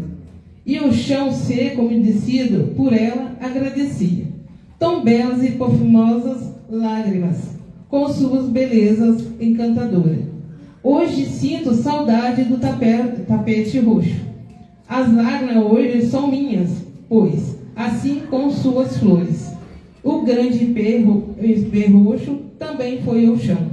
e o chão seco umedecido por ela agradecia. Tão belas e perfumosas lágrimas, com suas belezas encantadoras. Hoje sinto saudade do tapete roxo. As lágrimas hoje são minhas, pois, assim com suas flores. O grande ipê roxo também foi ao chão.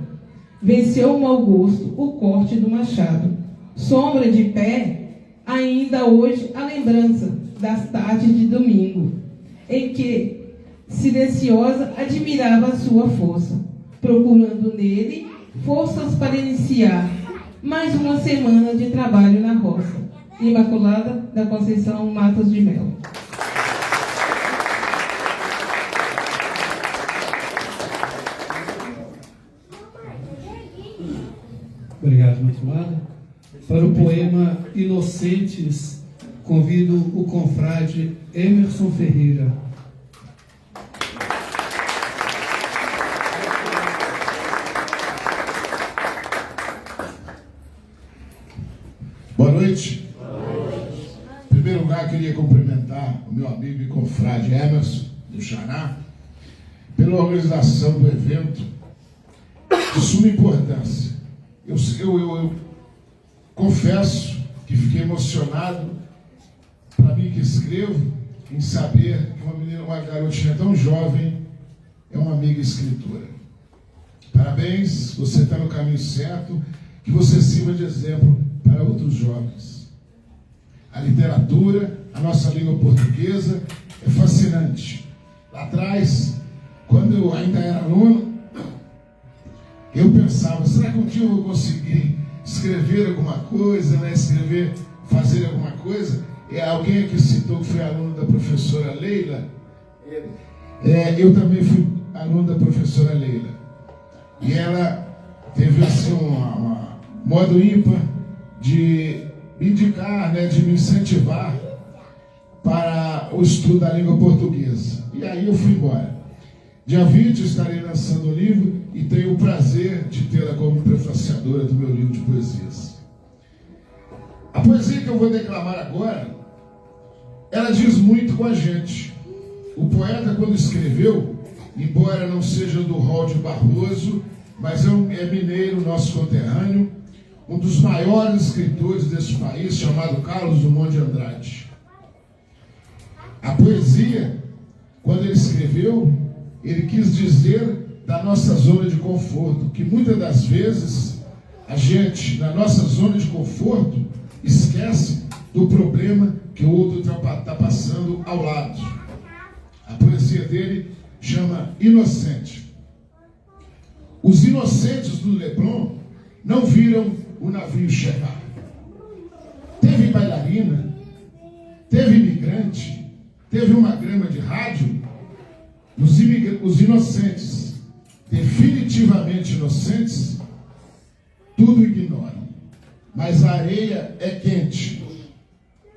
Venceu o mau gosto, o corte do machado. Sombra de pé, ainda hoje a lembrança das tardes de domingo, em que, silenciosa, admirava a sua força, procurando nele forças para iniciar mais uma semana de trabalho na roça. Imaculada da Conceição Matos de Mello. Imaculada, para o poema Inocentes, convido o confrade Emerson Ferreira. Boa noite. Em primeiro lugar, queria cumprimentar o meu amigo e confrade Emerson, do Xará, pela organização do evento de suma importância. Eu confesso que fiquei emocionado, para mim que escrevo, em saber que uma garotinha tão jovem é uma amiga escritora. Parabéns, você está no caminho certo, que você sirva de exemplo para outros jovens. A literatura, a nossa língua portuguesa é fascinante. Lá atrás, quando eu ainda era aluno, eu pensava, será que um dia eu vou conseguir escrever alguma coisa, né? Fazer alguma coisa? Alguém aqui citou que foi aluno da professora Leila. Eu também fui aluno da professora Leila. E ela teve assim um modo ímpar de me indicar, né, de me incentivar para o estudo da língua portuguesa. E aí eu fui embora. Dia 20 estarei lançando o livro e tenho o prazer de tê-la como prefaciadora do meu livro de poesias. A poesia que eu vou declamar agora, ela diz muito com a gente. O poeta, quando escreveu, embora não seja do rol de Barroso, mas é mineiro, nosso conterrâneo, um dos maiores escritores desse país, chamado Carlos Drummond de Andrade. A poesia, quando ele escreveu, ele quis dizer da nossa zona de conforto, que muitas das vezes a gente, na nossa zona de conforto, esquece do problema que o outro está passando ao lado. A poesia dele chama Inocente. Os inocentes do Leblon não viram o navio chegar. Teve bailarina, teve imigrante, teve uma grama de rádio. Os inocentes, definitivamente inocentes, tudo ignoram. Mas a areia é quente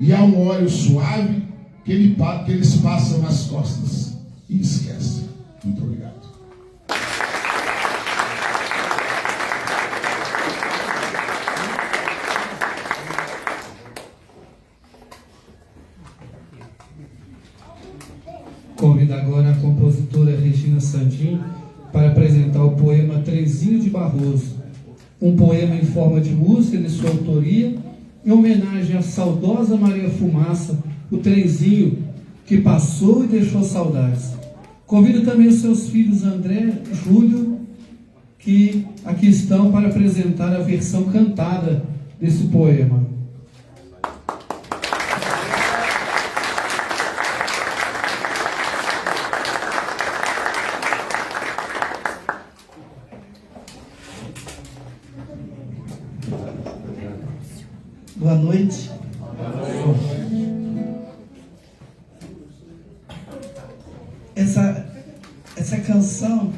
e há um óleo suave que eles passam nas costas e esquecem. Muito obrigado. Convido agora a compositora Regina Sandim para apresentar o poema Trenzinho de Barroso, um poema em forma de música de sua autoria, em homenagem à saudosa Maria Fumaça, o trenzinho que passou e deixou saudades. Convido também os seus filhos André e Júlio, que aqui estão para apresentar a versão cantada desse poema. Boa noite. Essa canção,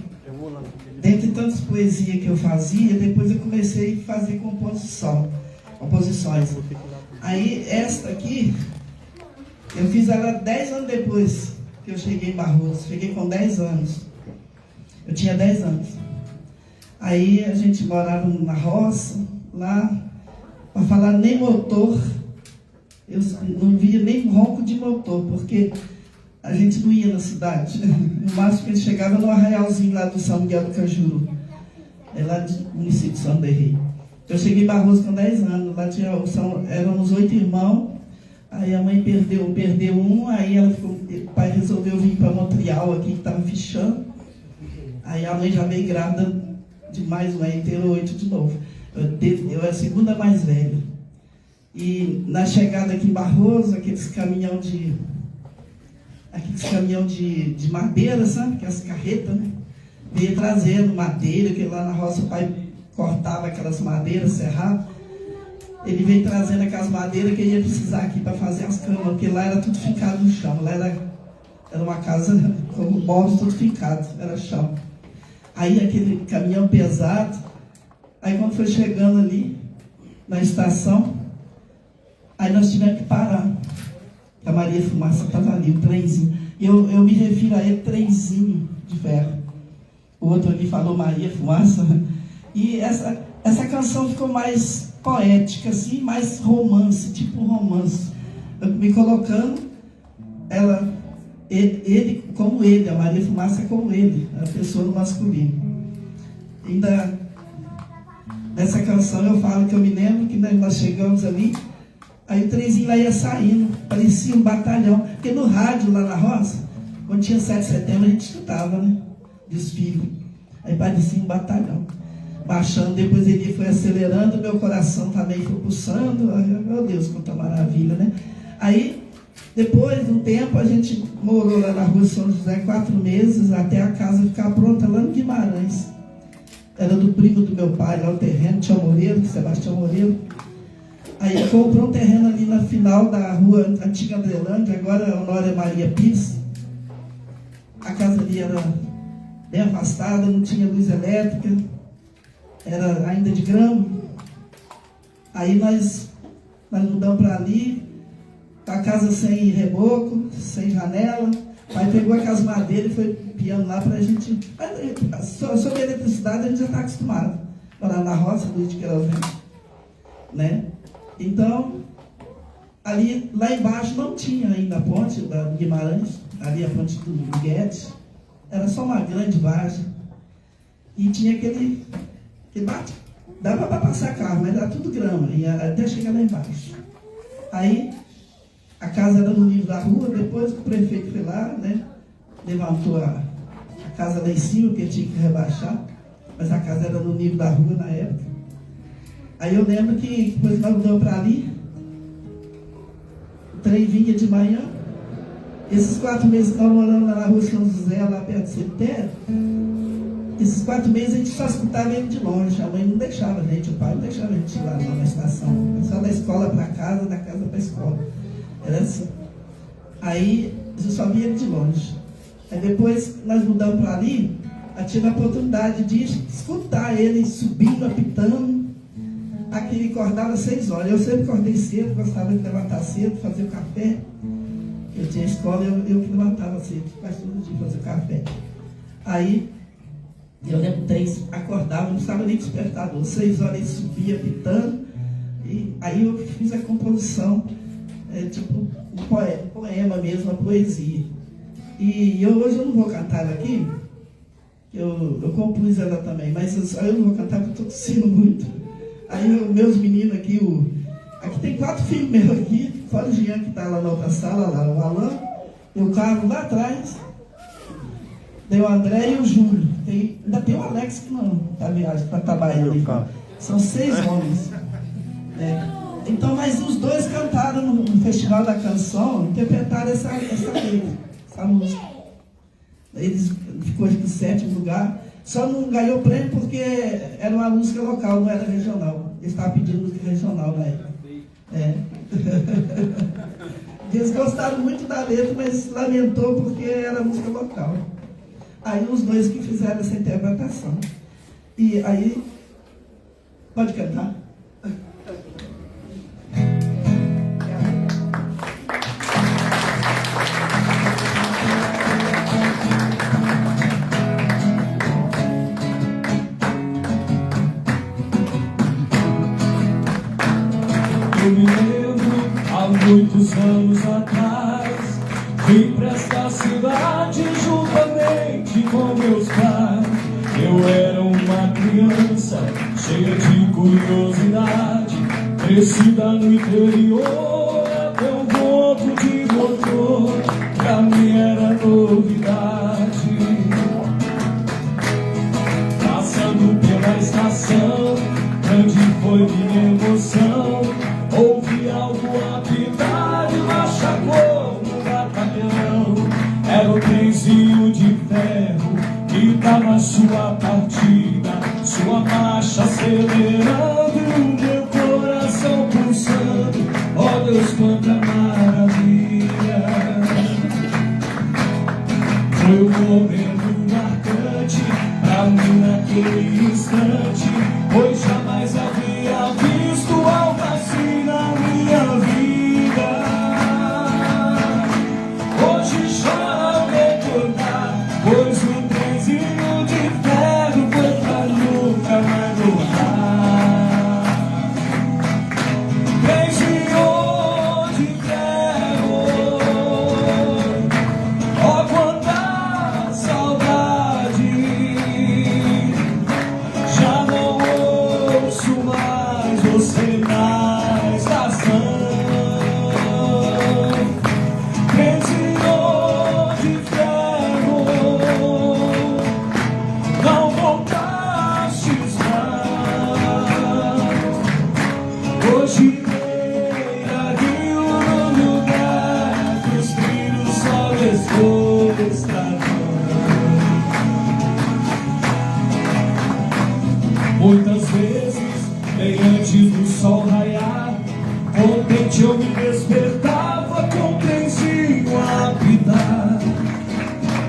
dentre tantas poesias que eu fazia, depois eu comecei a fazer composições. Aí esta aqui, eu fiz ela 10 anos depois que eu cheguei em Barroso. Cheguei com 10 anos. Eu tinha 10 anos. Aí a gente morava na roça, lá. Para falar nem motor, eu não via nem ronco de motor, porque a gente não ia na cidade. No máximo que a gente chegava no arraialzinho lá do São Miguel do Cajuru, lá do município de São Derrei. Eu cheguei em Barroso com 10 anos, lá éramos 8 irmãos, aí a mãe perdeu um, aí o pai resolveu vir para Montreal, aqui que estava fichando, aí a mãe já veio grávida de mais uma, aí teve 8 de novo. Eu era a segunda mais velha. E na chegada aqui em Barroso, aqueles caminhão de madeira, sabe? Aquelas carretas, né? Veio trazendo madeira, que lá na roça o pai cortava aquelas madeiras, serrado. Ele veio trazendo aquelas madeiras que ele ia precisar aqui para fazer as camas, porque lá era tudo ficado no chão. Lá era uma casa com móveis tudo ficado, era chão. Aí aquele caminhão pesado. Aí quando foi chegando ali, na estação. Aí nós tivemos que parar. A Maria Fumaça estava ali, o trenzinho. Eu me refiro a ele, trenzinho de ferro. O outro ali falou Maria Fumaça. E essa canção ficou mais poética, assim, mais romance, tipo romance. Eu me colocando, ele como ele, a Maria Fumaça como ele, a pessoa no masculino. Ainda nessa canção eu falo que eu me lembro que nós chegamos ali, aí o trenzinho lá ia saindo, parecia um batalhão. Porque no rádio lá na roça, quando tinha 7 de setembro, a gente escutava, né? Desfile. Aí parecia um batalhão. Baixando, depois ele foi acelerando, meu coração também foi pulsando. Meu Deus, quanta maravilha, né? Aí, depois de um tempo, a gente morou lá na rua São José 4 meses, até a casa ficar pronta lá no Guimarães. Era do primo do meu pai, lá o terreno, Tio Moreiro, Sebastião Moreiro. Aí ele comprou um terreno ali na final da rua Antiga Andrelândia, agora Honória Maria Pires. A casa ali era bem afastada, não tinha luz elétrica, era ainda de grama. Aí nós mudamos para ali, a casa sem reboco, sem janela. Aí pegou aquelas madeiras e foi piando lá para a gente. Sobre a eletricidade a gente já está acostumado. Morar na roça, luz de querosene, né? Então, ali, lá embaixo não tinha ainda a ponte da Guimarães, ali a ponte do Guedes, era só uma grande vargem. E tinha aquele bate, dava para passar carro, mas era tudo grama, e até chegar lá embaixo. Aí, a casa era no nível da rua, depois o prefeito foi lá, né, levantou a casa lá em cima, porque tinha que rebaixar, mas a casa era no nível da rua na época. Aí eu lembro que depois nós mudamos para ali, o trem vinha de manhã, esses 4 meses que nós moramos lá na rua São José, lá perto do cemitério, esses 4 meses a gente só escutava ele de longe, a mãe não deixava a gente, o pai não deixava a gente ir lá na estação, só da escola para casa, da casa para a escola, era assim. Aí eu só via ele de longe. Aí depois nós mudamos para ali, eu tive a oportunidade de escutar ele subindo, apitando. Aqui ele acordava às 6 horas. Eu sempre acordei cedo, gostava de levantar cedo, fazer o café. Eu tinha escola, eu que levantava cedo, quase todo dia fazer o café. Aí, eu lembro que 3 acordava, não estava nem despertador. 6 horas ele subia, apitando. E aí eu fiz a composição, tipo um poema mesmo, uma poesia. E hoje eu não vou cantar ela aqui, eu compus ela também, mas eu não vou cantar porque eu estou tossindo muito. Aí meus meninos aqui, aqui tem 4 filhos meus aqui, fora o Jean que está lá na outra sala, lá o Alan, e o Carlos lá atrás, tem o André e o Júlio, ainda tem o Alex que não está viagem para trabalhar ali. São 6 homens. Então, mas os 2 cantaram no Festival da Canção, interpretaram essa música. Eles ficou em 7º lugar. Só não ganhou prêmio porque era uma música local, não era regional. Eles estavam pedindo música regional na época. Eles gostaram muito da letra, mas lamentou porque era música local. Aí os 2 que fizeram essa interpretação. E aí, pode cantar? Eu me lembro, há muitos anos atrás, vim pra esta cidade juntamente com meus pais. Eu era uma criança cheia de curiosidade, crescida no interior, até um ponto de motor, pra mim era novidade. Passando pela estação, grande foi minha emoção. Ouvi algo apitar e marcha como um batalhão. Era o trenzinho de ferro que dava sua partida, sua marcha acelerando, meu coração pulsando. Oh Deus, quanta maravilha! Foi um momento marcante pra mim naquele instante, pois jamais havia visto a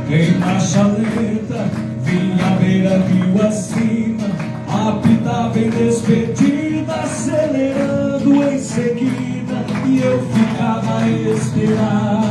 Em marcha lenta, vinha à beira rio acima, apitava em despedida, acelerando em seguida, e eu ficava a esperar.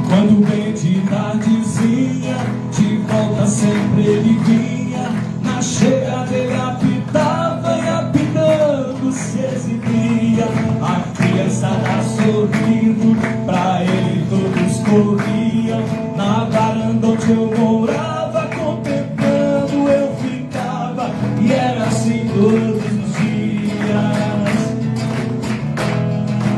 Quando bem de tardezinha, de volta sempre ele vinha, na chegada ele apitava e apitando se exibia. A criançada sorrindo, pra ele todos corriam, na varanda onde eu morava, contemplando eu ficava, e era assim todos os dias.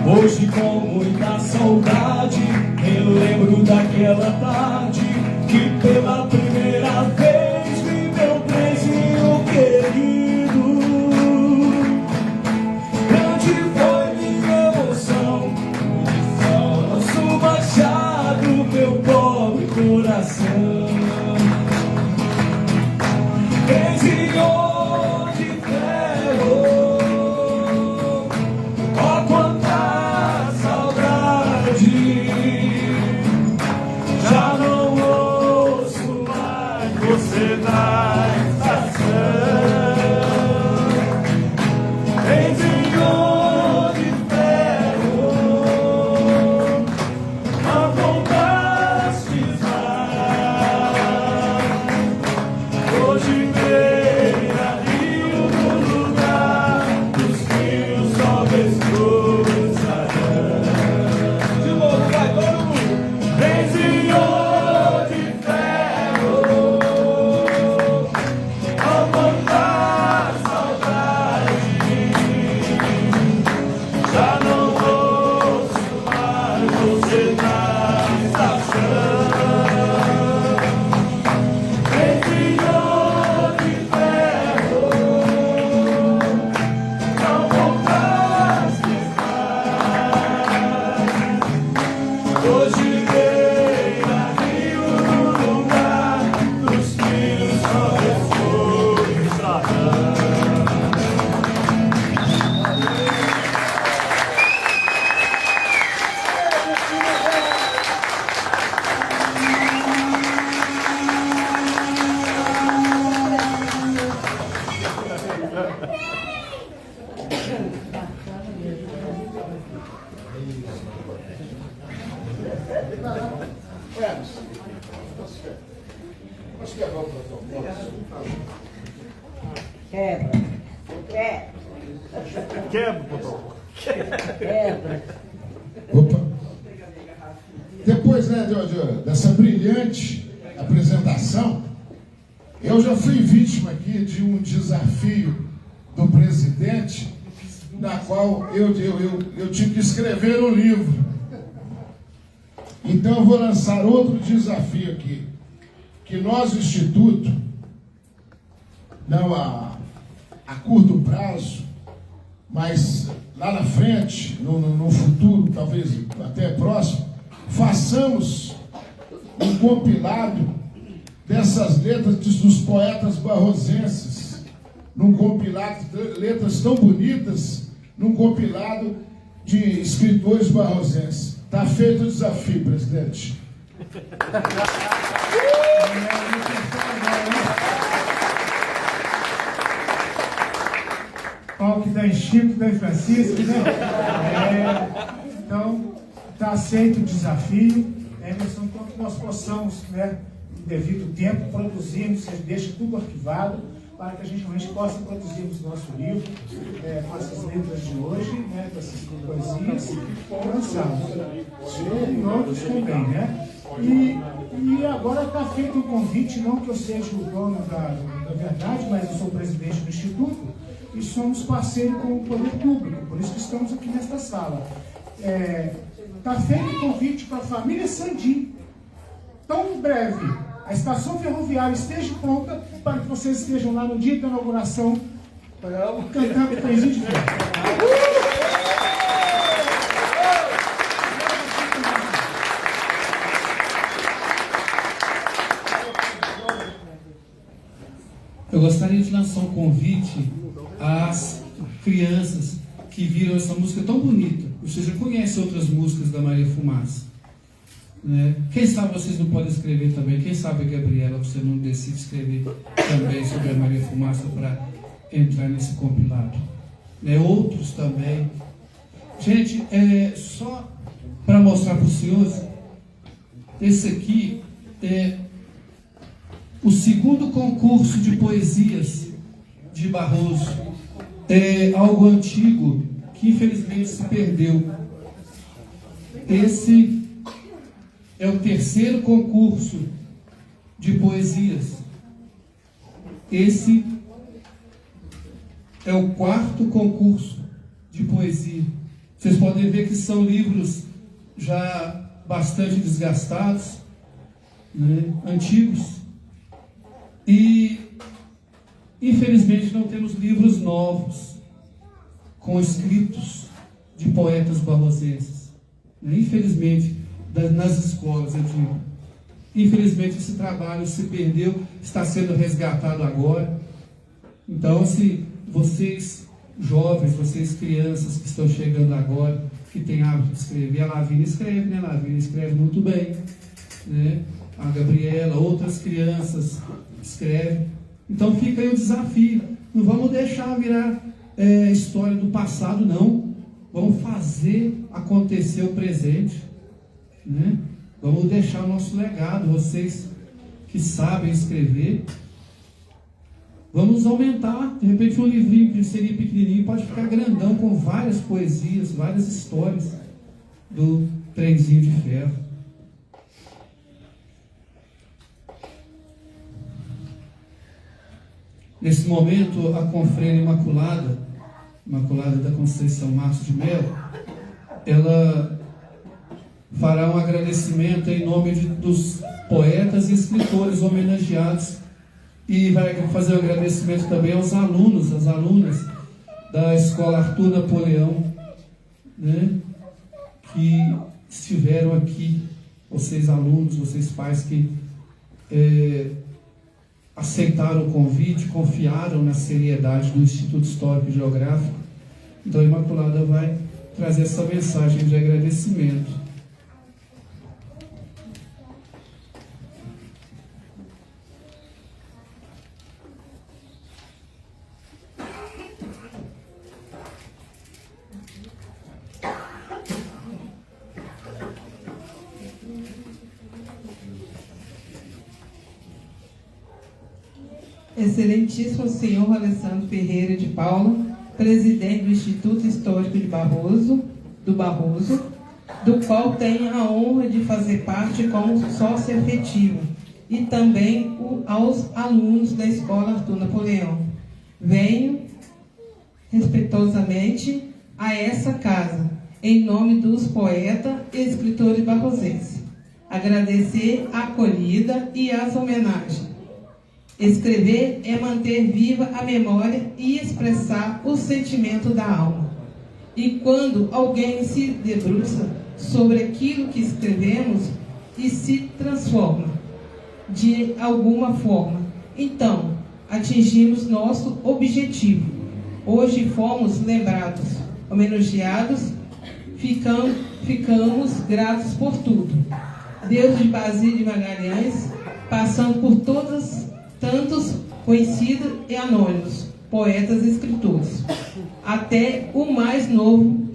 Hoje com muita saudade eu lembro daquela tarde que pela primeira vez vi meu trenzinho querido. Grande foi minha emoção, nosso machado, meu pobre coração. Trenzinho de ferro, ó quanta saudade. Já não ouço mais você na estação. Trenzinho de ferro, não voltastes mais. Hoje beira rio no lugar dos rios só vês cruzarão. De novo, vai todo mundo. Trenzinho de ferro, não contar saudade. Já não ouço mais você na estação. Trenzinho de ferro, não voltaste mais. Hoje beira rio no lugar dos rios só vês cruzarão. Opa. Depois, né, dessa brilhante apresentação, eu já fui vítima aqui de um desafio do presidente, na qual eu tive que escrever um livro. Então eu vou lançar outro desafio aqui, que nós, o Instituto, não a curto prazo, mas lá na frente, no futuro, talvez até próximo, façamos um compilado dessas letras dos poetas barrosenses, num compilado de letras tão bonitas, num compilado de escritores barrosenses. Está feito o desafio, presidente. Pau que dá em Chico, dá em Francisco, né? Então, está aceito o desafio. Emerson, enquanto nós possamos, né, em devido tempo, produzirmos, você deixa tudo arquivado, para que a gente realmente possa produzirmos nosso livro, com essas letras de hoje, né, com essas poesias, e lançarmos. E outros também, né? E agora está feito um convite, não que eu seja o dono da verdade, mas eu sou o presidente do Instituto, e somos parceiros com o poder público, por isso que estamos aqui nesta sala. Está feito um convite para a família Sandim. Tão breve a estação ferroviária esteja pronta para que vocês estejam lá no dia da inauguração cantando o Trenzinho de Ferro. Eu gostaria de lançar um convite às crianças que viram essa música tão bonita. Você já conhece outras músicas da Maria Fumaça. Né? Quem sabe vocês não podem escrever também, quem sabe a Gabriela, você não decide escrever também sobre a Maria Fumaça para entrar nesse compilado. Né? Outros também. Gente, só para mostrar para os senhores, esse aqui é o segundo concurso de poesias de Barroso. É algo antigo que infelizmente se perdeu. Esse é o terceiro concurso de poesias. Esse é o quarto concurso de poesia. Vocês podem ver que são livros já bastante desgastados, né, antigos. E, infelizmente, não temos livros novos com escritos de poetas barrosenses. Né? Infelizmente, nas escolas, eu digo. Infelizmente, esse trabalho se perdeu, está sendo resgatado agora. Então, se vocês jovens, vocês crianças que estão chegando agora, que têm hábito de escrever, a Lavínia escreve, né? A Lavínia escreve muito bem, né? A Gabriela, outras crianças escrevem. Então fica aí o desafio. Não vamos deixar virar história do passado, não. Vamos fazer acontecer o presente, né? Vamos deixar o nosso legado. Vocês que sabem escrever, vamos aumentar. De repente um livrinho que seria pequenininho pode ficar grandão, com várias poesias, várias histórias do Trenzinho de Ferro. Nesse momento, a Confrene Imaculada da Conceição Márcio de Mello, ela fará um agradecimento em nome dos poetas e escritores homenageados, e vai fazer um agradecimento também aos alunos, às alunas da Escola Arthur Napoleão, né, que estiveram aqui, vocês alunos, vocês pais que aceitaram o convite, confiaram na seriedade do Instituto Histórico e Geográfico. Então a Imaculada vai trazer essa mensagem de agradecimento. Excelentíssimo senhor Alessandro Ferreira de Paula, presidente do Instituto Histórico de Barroso, do qual tenho a honra de fazer parte como sócio efetivo, e também aos alunos da Escola Arthur Napoleão. Venho respeitosamente a essa casa, em nome dos poetas e escritores barrosenses, agradecer a acolhida e as homenagens. Escrever é manter viva a memória e expressar o sentimento da alma. E quando alguém se debruça sobre aquilo que escrevemos e se transforma de alguma forma, então atingimos nosso objetivo. Hoje fomos lembrados, homenageados, ficamos gratos por tudo. Deus de Basílio de Magalhães, passando por tantos conhecidos e anônimos, poetas e escritores, até o mais novo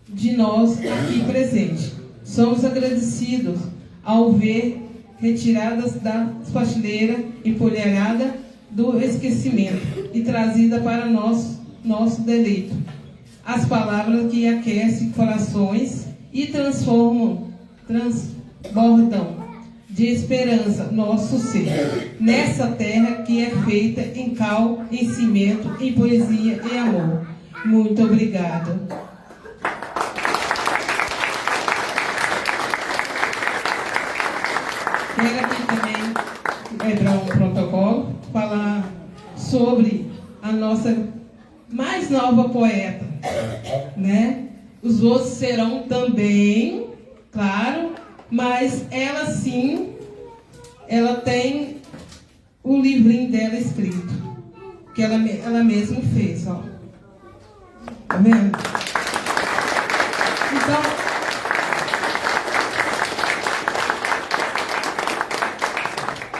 de nós aqui presente. Somos agradecidos ao ver retiradas da prateleira empolharada do esquecimento e trazida para nosso deleito. As palavras que aquecem corações e transbordam de esperança nosso ser, nessa terra que é feita em cal, em cimento, em poesia e amor. Muito obrigada. Quero aqui também lembrar um protocolo, falar sobre a nossa mais nova poeta, né? Os outros serão também, claro, mas ela sim, ela tem o livrinho dela escrito, que ela mesma fez, ó. Tá vendo? Então,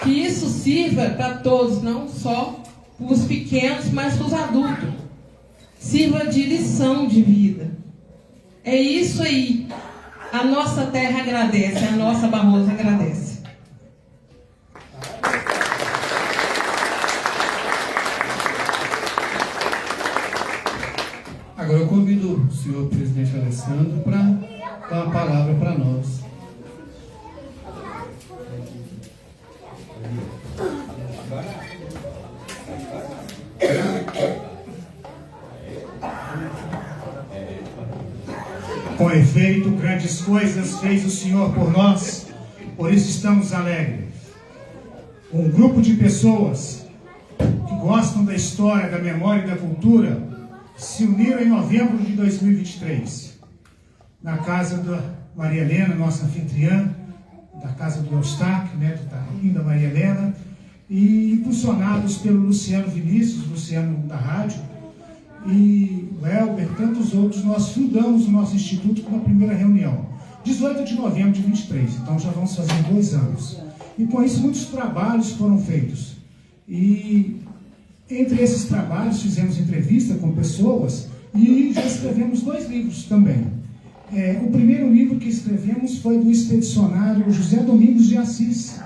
Que isso sirva para todos, não só para os pequenos, mas para os adultos. Sirva de lição de vida. É isso aí. A nossa terra agradece, a nossa Barroso agradece. Agora eu convido o senhor presidente Alessandro para dar uma palavra para nós. Com efeito, grandes coisas fez o Senhor por nós, por isso estamos alegres. Um grupo de pessoas que gostam da história, da memória e da cultura se uniram em novembro de 2023, na casa da Maria Helena, nossa anfitriã, da casa do Eustáquio, neto da linda Maria Helena, e impulsionados pelo Luciano Vinícius, Luciano da rádio, e o Elber, tantos outros, nós fundamos o nosso instituto com a primeira reunião, 18 de novembro de 23, então já vamos fazer 2 anos. E com isso muitos trabalhos foram feitos. E entre esses trabalhos fizemos entrevista com pessoas e já escrevemos 2 livros também. O primeiro livro que escrevemos foi do expedicionário José Domingos de Assis.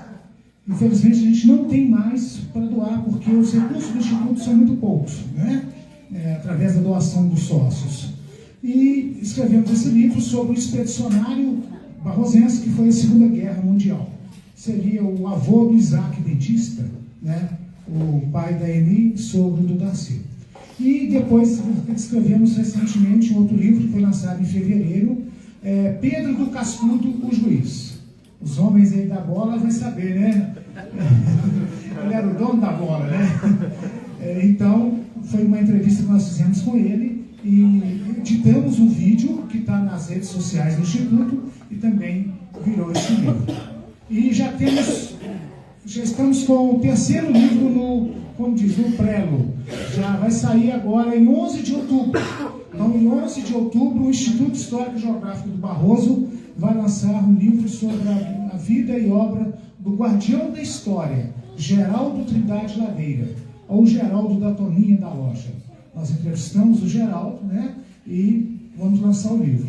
Infelizmente a gente não tem mais para doar, porque os recursos do Instituto são muito poucos, né? Através da doação dos sócios. E escrevemos esse livro sobre o expedicionário barrosense, que foi a Segunda Guerra Mundial. Seria o avô do Isaac Dentista, né? O pai da Eni, sogro do Darcy. E depois escrevemos recentemente um outro livro que foi lançado em fevereiro, Pedro do Cascudo, o Juiz. Os homens aí da bola vão saber, né? Ele era o dono da bola, né? Então, foi uma entrevista que nós fizemos com ele e editamos um vídeo que está nas redes sociais do Instituto e também virou esse livro. E já estamos com o terceiro livro no, como diz, no prelo. Já vai sair agora em 11 de outubro. Então, em 11 de outubro, o Instituto Histórico e Geográfico do Barroso vai lançar um livro sobre a vida e obra do guardião da história, Geraldo Trindade Ladeira, ou Geraldo da Toninha da Loja. Nós entrevistamos o Geraldo, né? E vamos lançar o livro.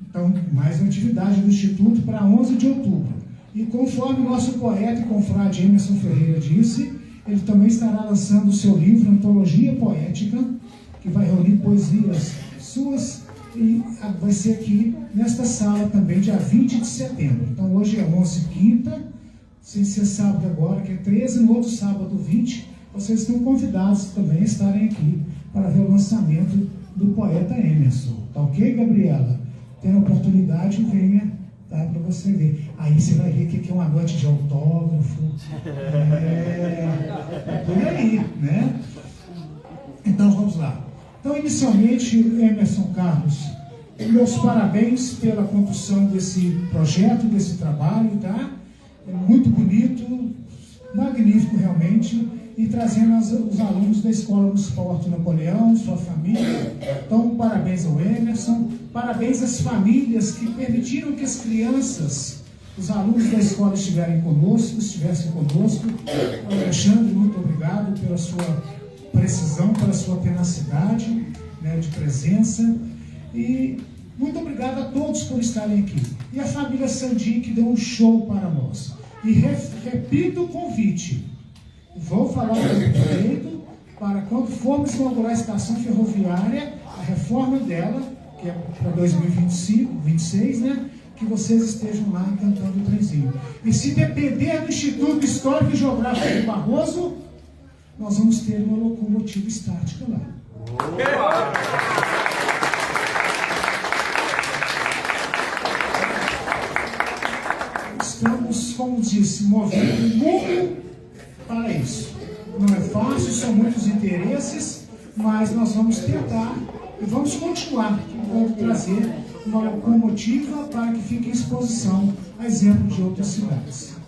Então, mais uma atividade do Instituto para 11 de outubro. E conforme o nosso poeta e confrade Emerson Ferreira disse, ele também estará lançando o seu livro Antologia Poética, que vai reunir poesias suas, e vai ser aqui nesta sala também, dia 20 de setembro. Então hoje é 11, quinta, sem ser sábado agora, que é 13, no outro sábado, 20, vocês estão convidados também a estarem aqui para ver o lançamento do poeta Emerson. Tá ok, Gabriela? Tem a oportunidade, venha, tá, para você ver. Aí você vai ver o que é uma noite de autógrafo. É por aí, né? Então vamos lá. Então, inicialmente, Emerson Carlos, meus parabéns pela condução desse projeto, desse trabalho, tá? É muito bonito, magnífico realmente, e trazendo os alunos da Escola Municipal Arthur Napoleão, sua família. Então, parabéns ao Emerson, parabéns às famílias que permitiram que as crianças, os alunos da escola estivessem conosco. Alexandre, muito obrigado pela sua precisão, pela sua tenacidade, né, de presença, e muito obrigado a todos por estarem aqui. E a família Sandi, que deu um show para nós. E repito o convite, vou falar com o prefeito para quando formos inaugurar a estação ferroviária, a reforma dela, que é para 2025, 2026, né, que vocês estejam lá cantando o trenzinho. E se depender do Instituto Histórico e Geográfico do Barroso, nós vamos ter uma locomotiva estática lá. Estamos, como disse, movendo o mundo para isso. Não é fácil, são muitos interesses, mas nós vamos tentar e vamos continuar. Vamos trazer uma locomotiva para que fique em exposição, a exemplo de outras cidades.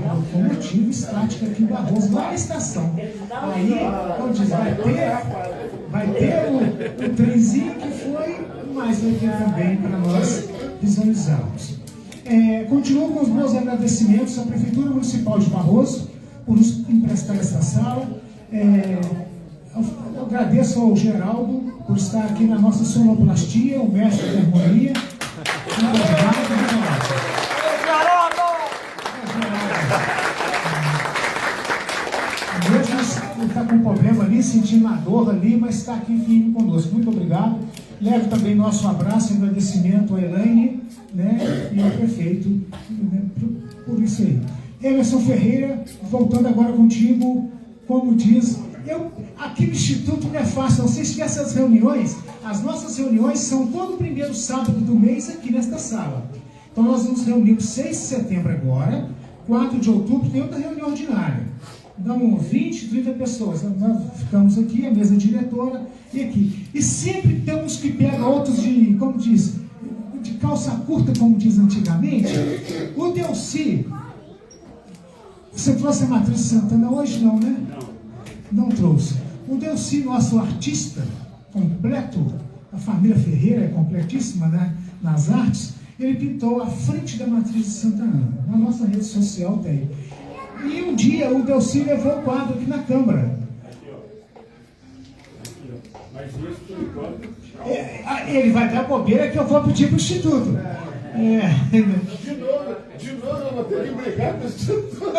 A locomotiva estática aqui em Barroso, lá na estação. Aí, como diz, vai ter o trenzinho que foi, mas vai ter também para nós visualizarmos. Continuo com os meus agradecimentos à Prefeitura Municipal de Barroso por nos emprestar essa sala. Eu agradeço ao Geraldo por estar aqui na nossa sonoplastia, o mestre da harmonia. Muito obrigado, Geraldo. Mesmo ele está com um problema ali, sentindo a dor ali, mas está aqui firme conosco. Muito obrigado. Levo também nosso abraço e agradecimento a Elaine, né, e ao prefeito, né, por isso aí. Emerson Ferreira, voltando agora contigo, como diz, aqui no Instituto não é fácil, vocês que essas reuniões, as nossas reuniões são todo primeiro sábado do mês aqui nesta sala. Então nós nos reunimos 6 de setembro agora, 4 de outubro tem outra reunião ordinária. Dão 20, 30 pessoas. Nós ficamos aqui, a mesa diretora, e aqui. E sempre temos que pegar outros de, como diz, de calça curta, como diz antigamente. O Delci, você trouxe a Matriz de Santana hoje? Não, né? Não trouxe. O Delci, nosso artista completo, a família Ferreira é completíssima, né, nas artes, ele pintou a frente da Matriz de Santana. Na nossa rede social tem. E um dia o Delci levou o quadro aqui na Câmara. Ele vai dar bobeira que eu vou pedir para o Instituto. De novo eu vou ter que brigar com o Instituto.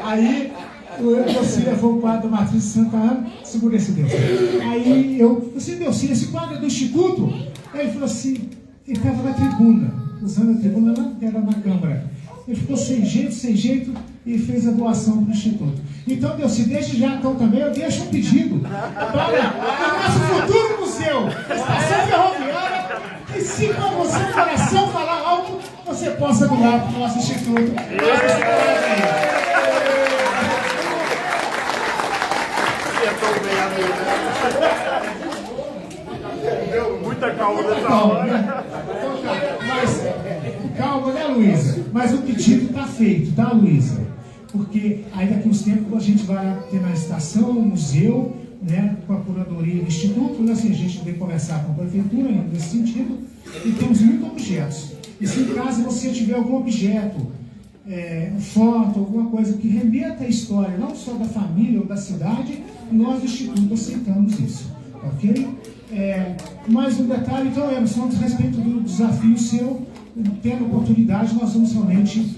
Aí o Delci levou o quadro da Matriz de Santa Ana, segura esse Deus. Aí eu falei, Delci, esse quadro é do Instituto? Aí ele falou assim, ele estava na tribuna, usando a tribuna lá, era na Câmara. Ele ficou sem jeito e fez a doação para o Instituto. Então, Delci, desde já, então também, eu deixo um pedido para o nosso futuro museu, Estação Ferroviária, que se para você o coração falar algo, você possa doar para o nosso Instituto. Muita calma nessa hora. Mas, calma, né, Luísa? Mas o pedido está feito, tá, Luísa? Porque aí daqui uns tempos a gente vai ter na estação, no museu, né, com a curadoria do Instituto, né, assim, a gente vai conversar com a prefeitura nesse sentido, e temos muitos objetos. E se em casa você tiver algum objeto, foto, alguma coisa que remeta à história, não só da família ou da cidade, nós do Instituto aceitamos isso, ok? Mais um detalhe, então, Emerson, a respeito do desafio seu, tendo oportunidade, nós vamos realmente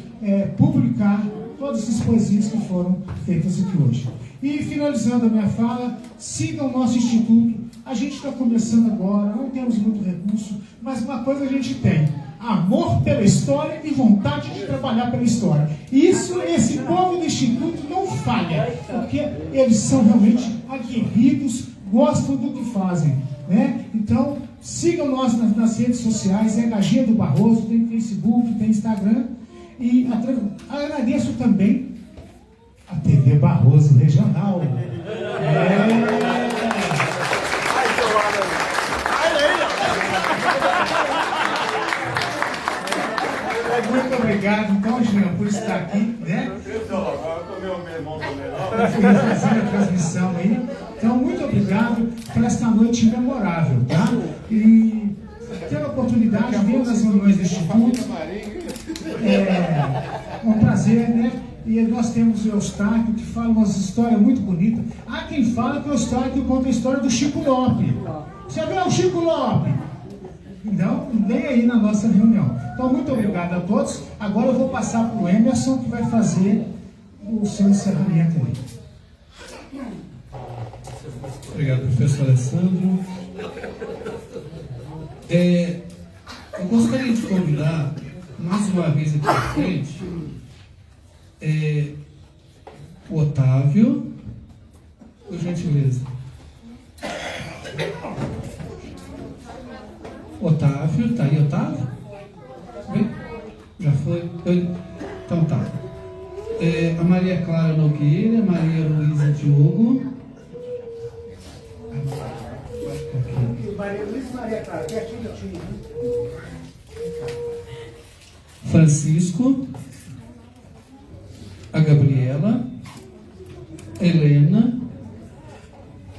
publicar todas essas poesias que foram feitas aqui hoje. E finalizando a minha fala, sigam o nosso Instituto. A gente está começando agora, não temos muito recurso, mas uma coisa a gente tem: amor pela história e vontade de trabalhar pela história. Isso, esse povo do Instituto não falha, porque eles são realmente aguerridos, gostam do que fazem, né? Então, sigam nós nas redes sociais, HG do Barroso, tem Facebook, tem Instagram, e agradeço também a TV Barroso Regional. Muito obrigado, então, Jean, por estar aqui, né? Fazendo a transmissão aí. Então, muito obrigado por esta noite memorável, tá? E ter a oportunidade de ver nas reuniões do Instituto. É um prazer, né? E nós temos o Eustáquio, que fala umas histórias muito bonitas. Há quem fala que o Eustáquio conta a história do Chico Lopes. Você viu o Chico Lopes? Então, vem aí na nossa reunião. Então, muito obrigado a todos. Agora eu vou passar para o Emerson, que vai fazer o seu encerramento aí. Obrigado, professor Alessandro. Eu gostaria de convidar, mais uma vez aqui à frente, o Otávio, por gentileza. Otávio, tá aí, Otávio? Bem, já foi? Então tá. A Maria Clara Nogueira, Maria Luísa Diogo. Maria Luísa e Maria Clara, pertinho. Francisco, a Gabriela, Helena,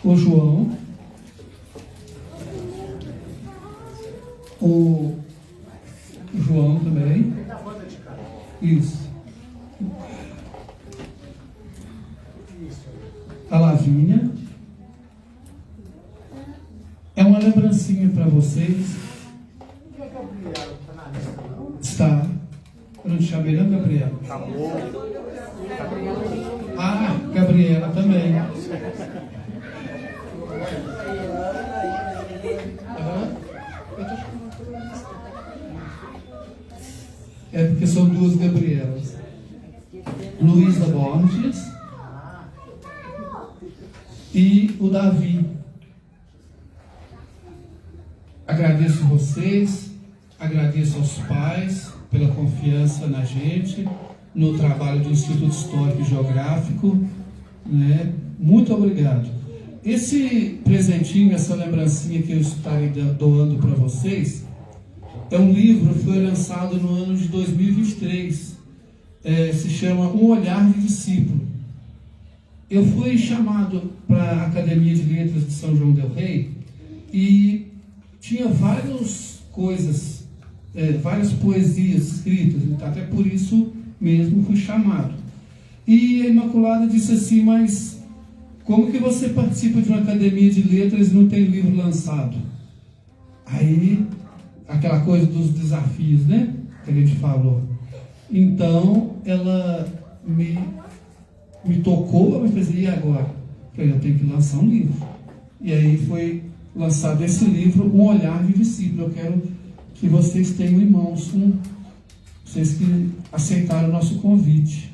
o João, O João também. Isso. A Lavínia. É uma lembrancinha para vocês. E a Gabriela está na lista, não? Está. Eu não te chamei, não, Gabriela? Ah, Gabriela também. É porque são duas Gabrielas. Luísa Borges e o Davi. Agradeço vocês, agradeço aos pais pela confiança na gente, no trabalho do Instituto Histórico e Geográfico, né? Muito obrigado. Esse presentinho, essa lembrancinha que eu estarei doando para vocês, é um livro que foi lançado no ano de 2023. Se chama Um Olhar de Discípulo. Eu fui chamado para a Academia de Letras de São João del Rei e tinha várias coisas, várias poesias escritas, até por isso mesmo fui chamado. E a Imaculada disse assim: mas como que você participa de uma Academia de Letras e não tem livro lançado? Aí, aquela coisa dos desafios, né? Que a gente falou. Então, ela me tocou, eu pensei, e agora? Eu falei, eu tenho que lançar um livro. E aí foi lançado esse livro, Um Olhar de Discípulo. Eu quero que vocês tenham em mãos, vocês que aceitaram o nosso convite.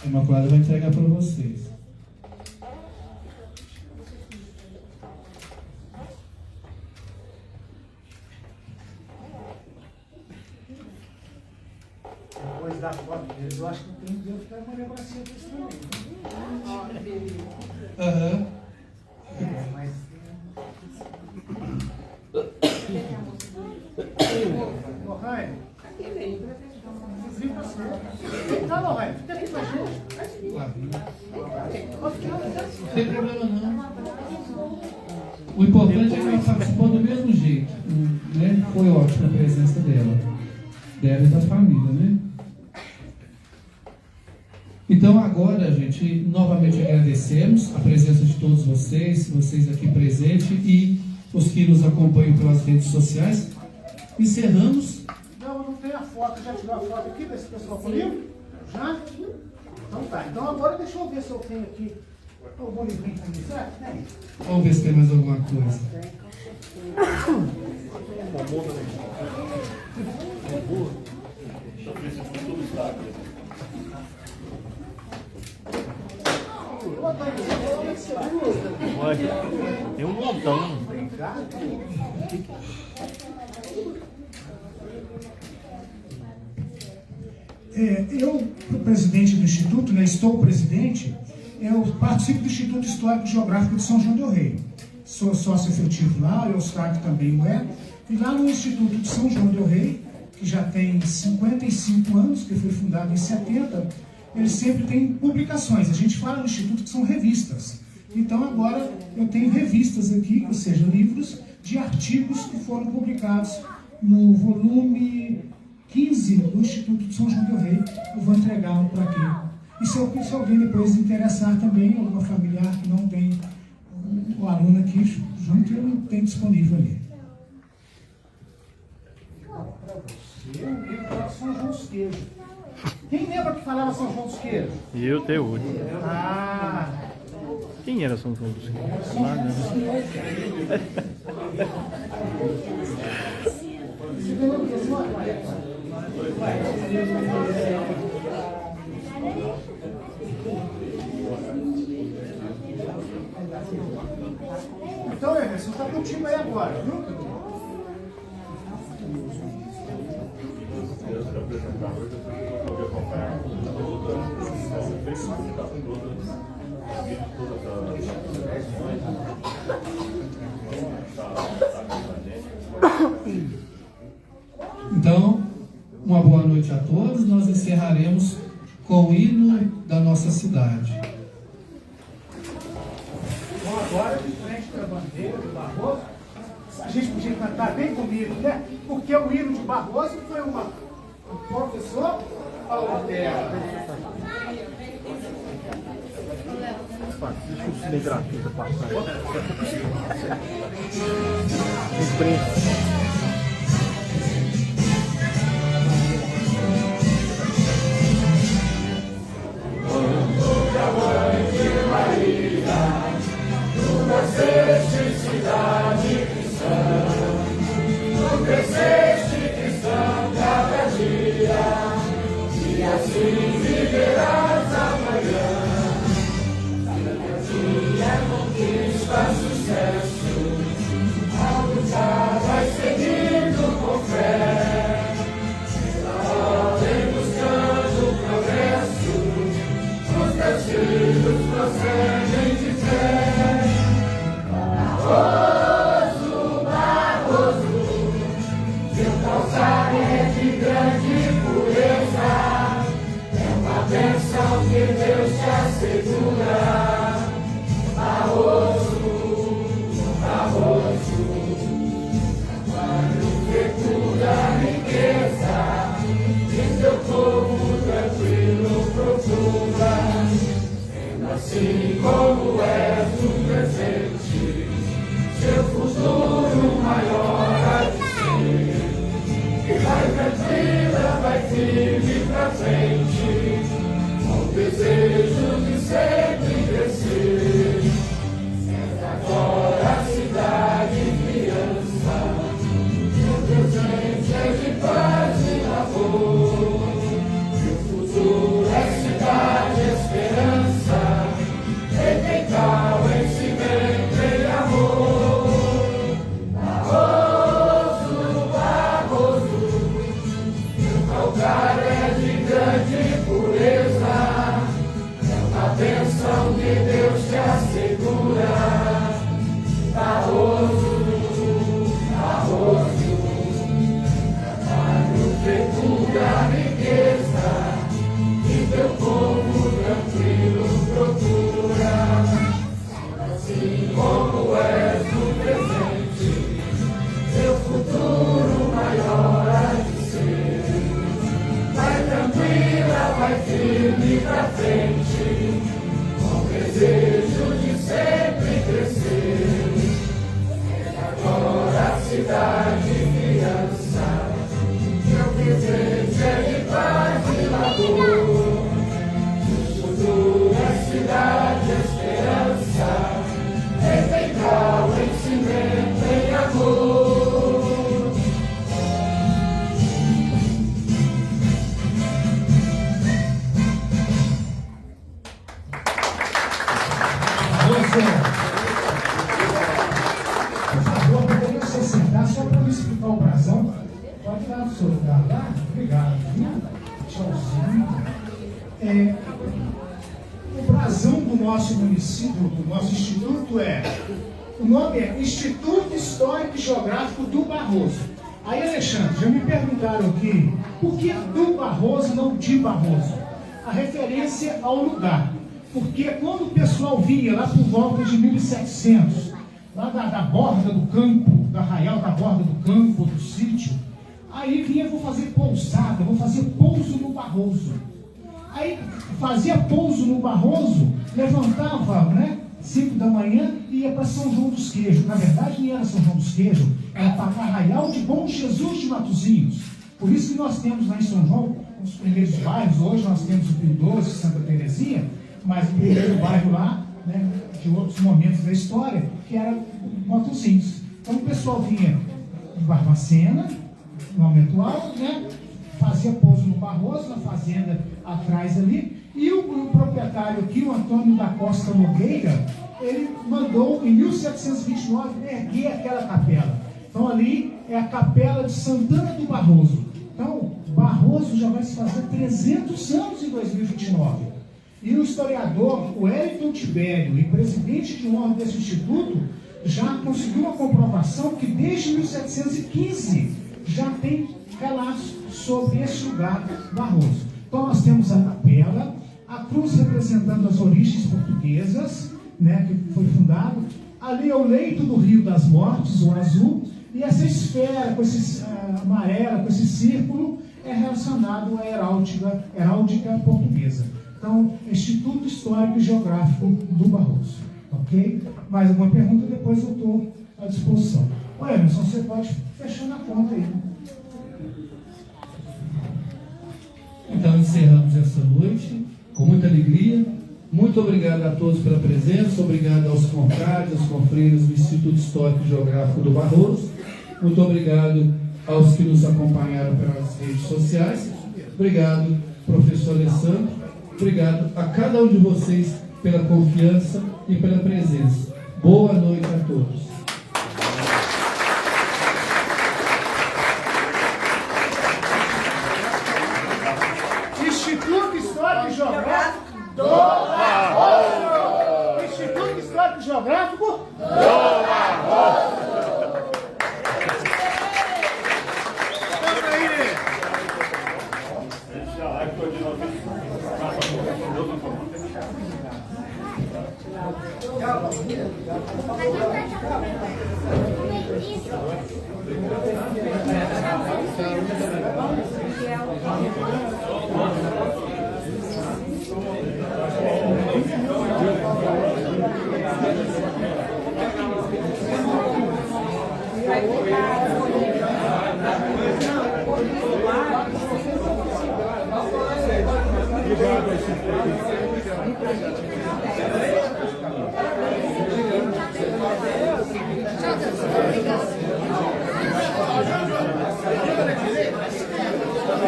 A Imaculada vai entregar para vocês. Depois da foto deles, eu acho que tem Deus que vai uma lembrancinha disso também. Aham. Mas... Ô, Raio, vem pra você. Tá, Raio, fica aqui com a gente. Não tem problema não. O importante é que ela participou do mesmo jeito, né? Foi ótima a presença dela e da família, né? Então agora, gente, novamente agradecemos a presença de todos vocês aqui presentes e os que nos acompanham pelas redes sociais. Encerramos. Não tem a foto. Já tirou a foto aqui desse pessoal comigo? Já? Então tá. Então agora deixa eu ver se eu tenho aqui o bom livrinho pra mim, certo? Tem. Vamos ver se tem mais alguma coisa. Olha, tem um montão. Eu, presidente do Instituto, né, estou presidente, eu participo do Instituto Histórico e Geográfico de São João del Rei. Sou sócio efetivo lá, o Eustáquio também o é. E lá no Instituto de São João del Rei, que já tem 55 anos, que foi fundado em 70, eles sempre têm publicações. A gente fala no Instituto que são revistas. Então agora eu tenho revistas aqui, ou seja, livros de artigos que foram publicados no volume 15 do Instituto de São João del Rei. Eu vou entregá-lo para aqui. E se alguém depois interessar também, alguma familiar que não tem o aluno aqui junto, eu tenho disponível ali. Para você, o livro era São João dos Queijos. Quem lembra que falava São João dos Queijos? E eu até hoje. Ah! Quem era São João dos Queijos? Então, Emerson, está contigo aí agora, viu? Então, uma boa noite a todos. Nós encerraremos com o hino da nossa cidade. Bom, agora de frente para a bandeira do Barroso, gente podia cantar bem comigo, né? Porque o hino de Barroso foi um professor Alberto. Deixa o cinegrafista passar. Tu nasceste cidade cristã, tu cresceste cristã cada dia, e assim viverás amanhã. Cada dia conquista sucesso, a lutar vai seguindo com fé, pela ordem buscando progresso, os teus filhos prosseguem de fé. Barroso, Barroso, teu calçado é de grande pureza, é uma bênção que Deus te assegura. Barroso, Barroso, manufactura riqueza, e teu povo tranquilo procura, sendo assim como és no presente, seu futuro maior há de ser. E vai tranquila, vai firme pra frente, com o desejo de sempre crescer. És agora a cidade criança, teu presente é de paz e amor. E o futuro é cidade, esperança, em cimento em amor. Barroso, Barroso, teu calcário é de grande pureza, é uma bênção que Deus te assegura. Barroso, Barroso, manufactura riqueza, e teu povo tranquilo procura. Assim como és no presente, teu futuro maior há de ser. Vai tranquila, vai firme pra frente, com desejo de sempre crescer. És agora a cidade criança, teu presente é de paz e labor. O futuro é cidade, esperança, em cal, em cimento, em amor. Por favor, poderia se sentar só para me explicar o brasão? Pode dar no seu lugar lá? Obrigado, viu? Tchauzinho. O brasão do nosso município, do nosso instituto o nome é Instituto Histórico e Geográfico do Barroso. Aí, Alexandre, já me perguntaram aqui, por que do Barroso, não de Barroso? A referência ao lugar. Porque quando o pessoal vinha lá por volta de 1700, lá da borda do campo, da arraial da borda do campo, do sítio, aí vinha, vou fazer pousada, vou fazer pouso no Barroso. Aí fazia pouso no Barroso, levantava, né, 5 da manhã e ia para São João dos Queijos. Na verdade, não era São João dos Queijos, era para Arraial de Bom Jesus de Matozinhos. Por isso que nós temos lá em São João os primeiros bairros. Hoje nós temos o Pio 12, Santa Terezinha, mas o primeiro bairro lá, né, de outros momentos da história, que era Matozinhos. Então o pessoal vinha em Barbacena, no Aumento Alto, né, fazia pouso no Barroso, na fazenda atrás ali, e o proprietário aqui, o Antônio da Costa Nogueira, ele mandou em 1729 erguer aquela capela. Então ali é a capela de Santana do Barroso. Então Barroso já vai se fazer 300 anos em 2029. E o historiador, o Wellington Tibério, e presidente de honra desse instituto, já conseguiu uma comprovação que desde 1715 já tem relatos sobre esse lugar, Barroso. Então nós temos a capela, a cruz representando as origens portuguesas, né, que foi fundado. Ali é o leito do Rio das Mortes, o azul. E essa esfera, com esse amarela, com esse círculo, é relacionado à heráldica portuguesa. Então, Instituto Histórico e Geográfico do Barroso. Ok? Mais alguma pergunta, depois eu estou à disposição. Ô Emerson, você pode fechar na conta aí. Então, encerramos essa noite com muita alegria. Muito obrigado a todos pela presença, obrigado aos confrades, aos confreiros do Instituto Histórico e Geográfico do Barroso. Muito obrigado aos que nos acompanharam pelas redes sociais. Obrigado, professor Alessandro. Obrigado a cada um de vocês pela confiança e pela presença. Boa noite a todos. Instituto Histórico e Geográfico do Barroso. Instituto Histórico e Geográfico do Barroso.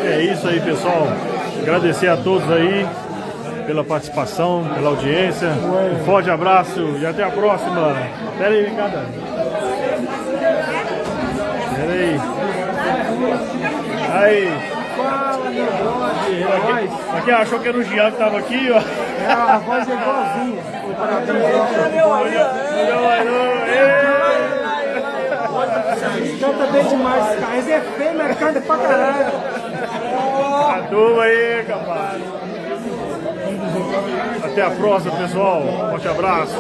É isso aí, pessoal. Agradecer a todos aí pela participação, pela audiência. Um forte abraço e até a próxima. Espera aí, Ricardo. Espera aí. Aí. Fala, meu brother. Aqui achou que era o Jean que tava aqui, ó. É, a voz é igualzinha. Canta bem demais, cara. Esse é feio, mas canta pra caralho. A turma aí, capaz. Até a próxima, pessoal. Forte abraço.